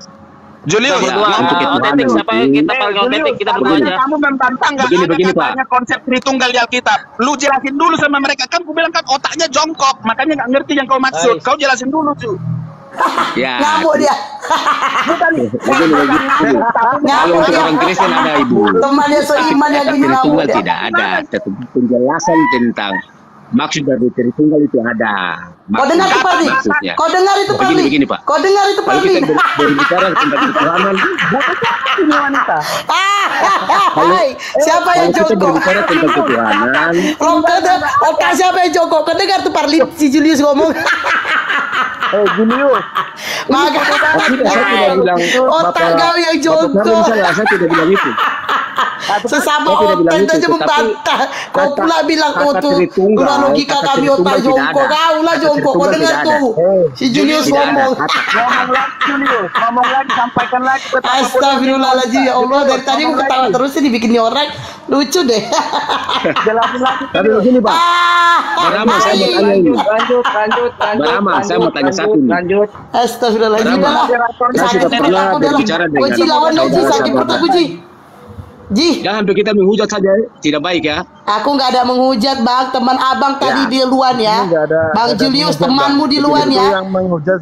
Julius, otentik siapa kita paling otentik kita berdua aja. Kamu membantah nggak ada katanya konsep Tritunggal di Alkitab. Lu jelasin dulu sama mereka kan. Aku bilang kan otaknya jongkok, makanya nggak ngerti yang kau maksud. Kau jelasin dulu cu. Ya. Ngamuk dia. Kalau untuk orang Kristen ada ibu. Temannya seiman yang gini ngamuk dia. Tidak ada. Penjelasan tentang maksud dari Tritunggal itu ada. Kau dengar itu Parli? Kau dengar itu Parli? Begini Pak. Kau dengar itu Parli? Kalau kita berbicara tentang ketuhanan, ini wanita. Siapa yang jongkok? Kita berbicara tentang ketuhanan. Otak siapa yang jongkok? Kau dengar tuh Parli si Julius ngomong. Julius. Maka saya tidak bilang otak kau yang jongkok. Saya tidak bilang itu. Sesama otak aja membantah. Kau pula bilang tuh logika kami otak jongkok. Kau lah jongkok. Kau dengar tuh si Julius ngomong. Ngomong lagi, sampaikan lagi. Astagfirullahaladzim ya Allah, dari tadi aku ketawa terus sih dibikin orang lucu deh. Jelasin lagi. Tapi begini Pak. Barama saya mau tanya ini. Lanjut. Barama saya mau tanya satu nih. Lanjut. Astagfirullahaladzim. Saya sudah pernah berbicara dengan Uji lawan Uji, sakit perut aku Ji. Jangan sampai kita menghujat saja, tidak baik ya. Aku nggak ada menghujat Bang, teman abang tadi di luar ya. Bang Julius temanmu di luar ya.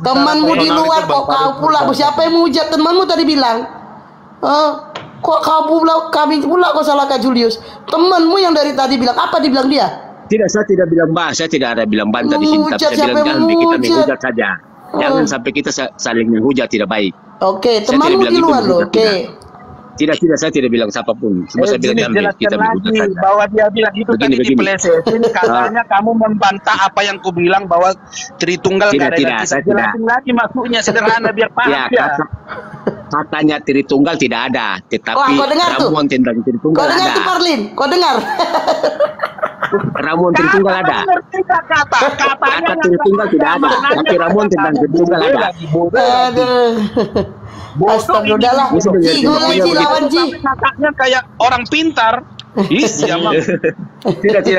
Temanmu di luar kok kau pula. Siapa yang menghujat temanmu tadi bilang? Kok kau pula kami pula kau salahkan Julius? Temanmu yang dari tadi bilang apa dibilang dia? Tidak, saya tidak bilang saya tidak ada bilang bantah di sini, tapi saya bilang jangan sampai kita menghujat saja. Jangan sampai kita saling menghujat, tidak baik. Oke, temanmu di luar loh. Oke. Tidak, saya tidak bilang siapapun. Cuma saya bilang kita lagi bahwa dia bilang itu tadi dipelesetin. Katanya kamu membantah apa yang ku bilang bahwa Tritunggal tidak ada. Saya jelasin lagi maksudnya sederhana biar paham ya. Katanya Tritunggal tidak ada, tetapi ramuan tentang Tritunggal ada. Kau dengar tuh Parlin? Kau dengar? Ramuan Tritunggal ada. Kata Tritunggal tidak ada, tapi ramuan tentang Tritunggal ada. Aduh. Astagfirullah. Ji, lawan Ji. Kakaknya kayak orang pintar.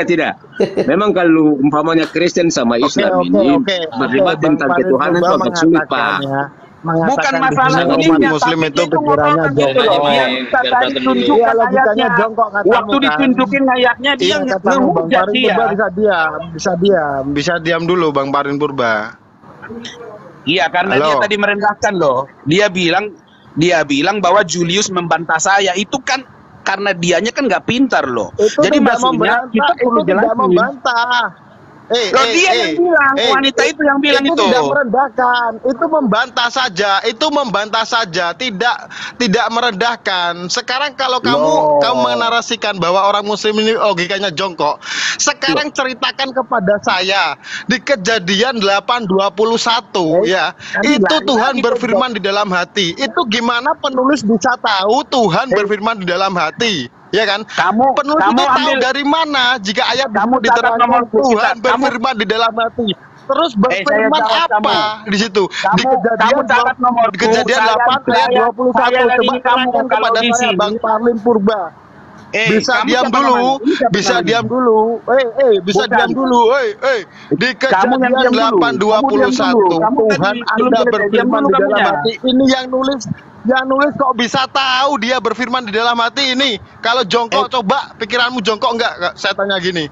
Tidak. Memang kalau umpamanya Kristen sama Islam ini berdebat tentang ketuhanan itu agak sulit Pak. Bukan masalah ini Muslim itu pikirannya jongkok. Waktu ditunjukin ayatnya dia ngehujat bisa diam dulu Bang Parlin Purba. Iya, karena dia tadi merendahkan loh. Dia bilang bahwa Julius membantah saya. Itu kan karena dianya kan nggak pintar loh. Jadi maksudnya kita perlu jelasin. Membantah. Dia yang bilang, wanita itu yang bilang itu. Tidak merendahkan, itu membantah saja, tidak merendahkan. Sekarang kalau kamu menarasikan bahwa orang Muslim ini logikanya jongkok, sekarang ceritakan kepada saya di Kejadian 8:21 ya, itu Tuhan berfirman di dalam hati. Itu gimana penulis bisa tahu Tuhan berfirman di dalam hati? Ya kan? Penulis itu tahu dari mana jika ayat kamu diterangkan Tuhan berfirman di dalam hati. Terus berfirman apa di situ? Di Kejadian 8 ayat 21. Coba tanyakan kepada saya Bang Parlin Purba. Bisa diam dulu. Di Kejadian 8:21 Tuhan Anda berfirman di dalam hati. Ini yang nulis kok bisa tahu dia berfirman di dalam hati ini? Kalau jongkok, coba pikiranmu jongkok enggak? Saya tanya gini.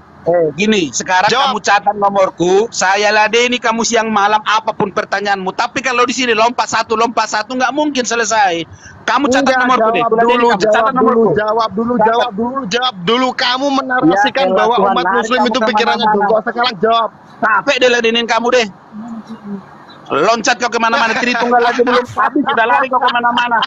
Gini, sekarang kamu catat nomorku, saya ladeni kamu siang malam apapun pertanyaanmu. Tapi kalau di sini lompat satu nggak mungkin selesai. Kamu catat nomorku deh. Jawab dulu. Kamu menarasikan bahwa umat Muslim itu pikirannya jongkok. Sekarang jawab. Capek deh ladenin kamu deh. Loncat kau kemana-mana, Tri Tunggal lagi belum habis, sudah lari kau kemana-mana.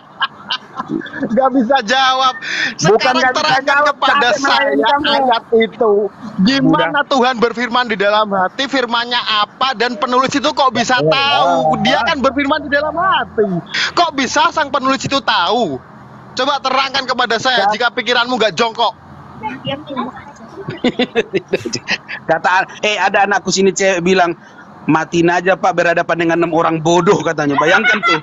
Gak bisa jawab. Sekarang terangkan kepada saya ayat itu. Gimana Tuhan berfirman di dalam hati, firmannya apa, dan penulis itu kok bisa tahu? Dia kan berfirman di dalam hati. Kok bisa sang penulis itu tahu? Coba terangkan kepada saya jika pikiranmu gak jongkok. Kata, ada anakku sini cewek bilang, matiin aja Pak berhadapan dengan 6 orang bodoh katanya. Bayangkan tuh.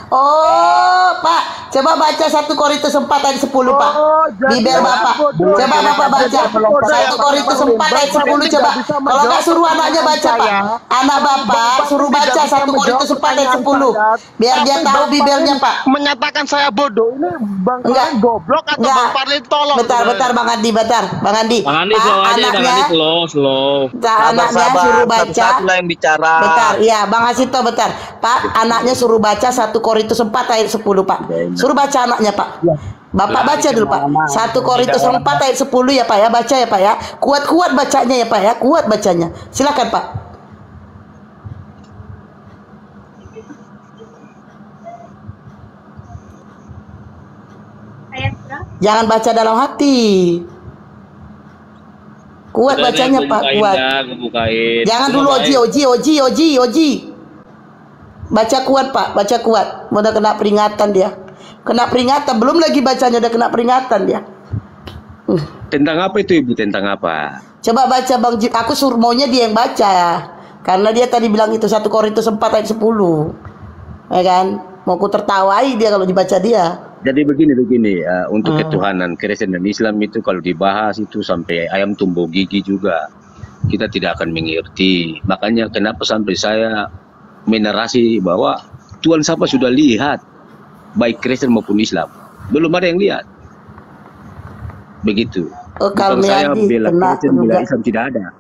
Oh, Pak, coba baca 1 Korintus 4 ayat 10, Pak. Biber Bapak. Coba Bapak baca 1 Korintus 4 ayat 10 coba. Kalau nggak suruh anaknya baca, Pak. Anak Bapak suruh baca 1 Korintus 4 ayat 10. Biar dia tahu bibirnya, Pak. Menyatakan saya bodoh. Ini Bang Farli goblok atau Bang Farli tolong? Bentar, Bang Andi, bentar. Bang Andi. Slow aja, Bang Andi, slow. Anaknya suruh baca. Satu yang bicara. Bentar, iya, Bang Hasito, bentar. Pak, anaknya suruh baca 1 Korintus 4 ayat 10, Pak. Suruh baca anaknya, Pak. Bapak baca dulu, Pak. 1 Korintus 4 ayat 10 ya, Pak ya. Baca ya, Pak ya. Kuat-kuat bacanya ya, Pak ya. Kuat bacanya. Silakan, Pak. Jangan baca dalam hati. Kuat bacanya, Pak. Kuat. Jangan dulu Oji. Baca kuat, Pak. Baca kuat. Udah kena peringatan dia. Kena peringatan. Belum lagi bacanya udah kena peringatan dia. Tentang apa itu Ibu? Tentang apa? Coba baca Bang Jip. Aku suruh maunya dia yang baca. Karena dia tadi bilang itu 1 Korintus 4 ayat 10. Ya kan? Mau ku tertawai dia kalau dibaca dia. Jadi begini untuk ketuhanan Kristen dan Islam itu kalau dibahas itu sampai ayam tumbuh gigi juga kita tidak akan mengerti. Makanya kenapa sampai saya menarasi bahwa Tuhan siapa sudah lihat baik Kristen maupun Islam, belum ada yang lihat. Begitu. Bukan saya bela Kristen, bela Islam, tidak ada.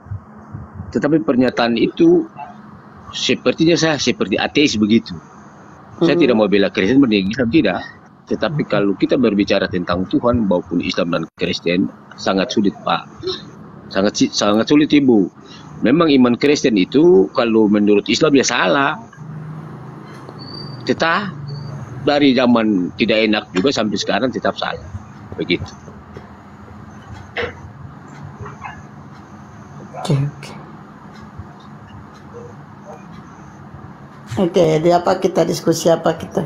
Tetapi pernyataan itu sepertinya saya seperti ateis begitu. Saya tidak mau bela Kristen, bela Islam, tidak. Tetapi kalau kita berbicara tentang Tuhan maupun Islam dan Kristen sangat sulit, Pak. Sangat sulit, Ibu. Memang iman Kristen itu kalau menurut Islam ya salah. Tetap dari zaman tidak enak juga sampai sekarang tetap salah. Begitu. Oke, di apa kita diskusi apa kita?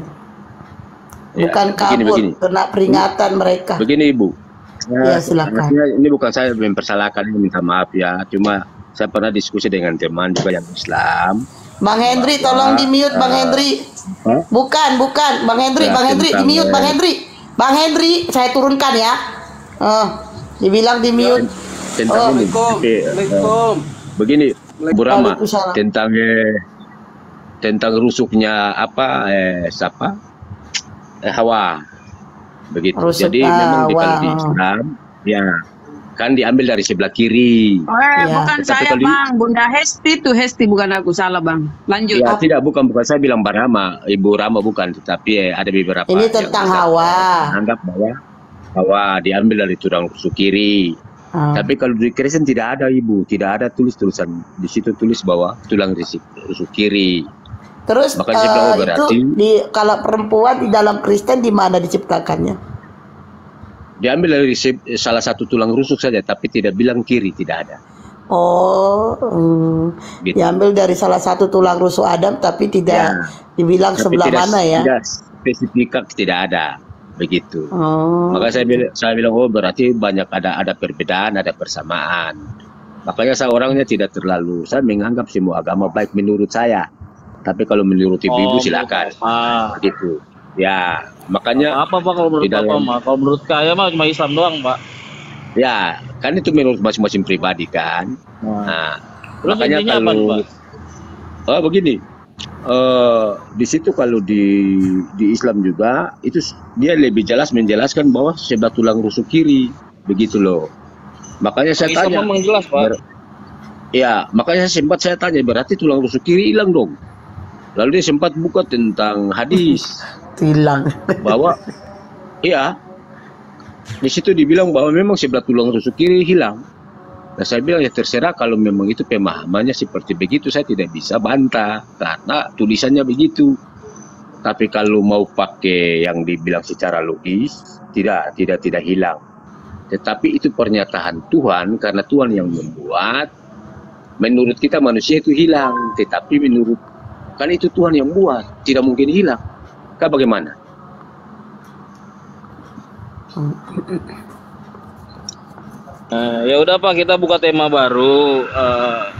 Bukan kabur, kena peringatan mereka. Begini Ibu. Ya, silakan. Ini bukan saya mempersalahkan, minta maaf ya. Cuma saya pernah diskusi dengan teman juga yang Islam. Bang Hendri, tolong di mute Bang Hendri. Bukan, Bang Hendri, di mute Bang Hendri. Bang Hendri, saya turunkan ya. Dibilang di mute. Begini, Bu Rama, tentang rusuknya Hawa. Begitu. Jadi memang di Islam ya kan diambil dari sebelah kiri. Bukan saya Bang, Bunda Hesti itu Hesti, bukan aku, salah Bang. Lanjut. Ya, tidak, bukan saya bilang Mbak Rama, Ibu Rama bukan, tetapi ada beberapa. Ini tentang Hawa. Anggap bahwa Hawa diambil dari tulang rusuk kiri. Tapi kalau di Kristen tidak ada Ibu, tidak ada tulisan di situ tulis bahwa tulang rusuk kiri. Terus itu kalau perempuan di dalam Kristen di mana diciptakannya? Diambil dari salah satu tulang rusuk saja, tapi tidak bilang kiri, tidak ada. Gitu. Diambil dari salah satu tulang rusuk Adam, tapi tidak dibilang tapi sebelah mana ya? Tidak spesifik, tidak ada, begitu. Maka saya bilang berarti banyak ada perbedaan, ada persamaan. Makanya saya orangnya tidak terlalu, saya menganggap semua agama baik menurut saya. Tapi kalau menurut ibu silakan. Gitu. Ya, makanya apa Pak kalau menurut Bapak? Kalau menurut saya mah cuma Islam doang, Pak. Ya, kan itu menurut masing-masing pribadi kan. Nah, terus makanya kalau begini. Di situ kalau di Islam juga itu dia lebih jelas menjelaskan bahwa sebelah tulang rusuk kiri, begitu loh. Makanya saya Islam tanya. memang jelas, Pak. Ya, makanya saya tanya, berarti tulang rusuk kiri hilang dong. Lalu dia sempat buka tentang hadis. Hilang. Bahwa, iya, di situ dibilang bahwa memang sebelah tulang rusuk kiri hilang. Nah, saya bilang ya terserah kalau memang itu pemahamannya seperti begitu, saya tidak bisa bantah karena tulisannya begitu. Tapi kalau mau pakai yang dibilang secara logis, tidak hilang. Tetapi itu pernyataan Tuhan karena Tuhan yang membuat. Menurut kita manusia itu hilang, tetapi menurut kan itu Tuhan yang buat, tidak mungkin hilang. Kah bagaimana? Ya udah Pak, kita buka tema baru.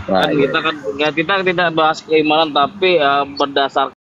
Kan kita tidak bahas keimanan, tapi berdasarkan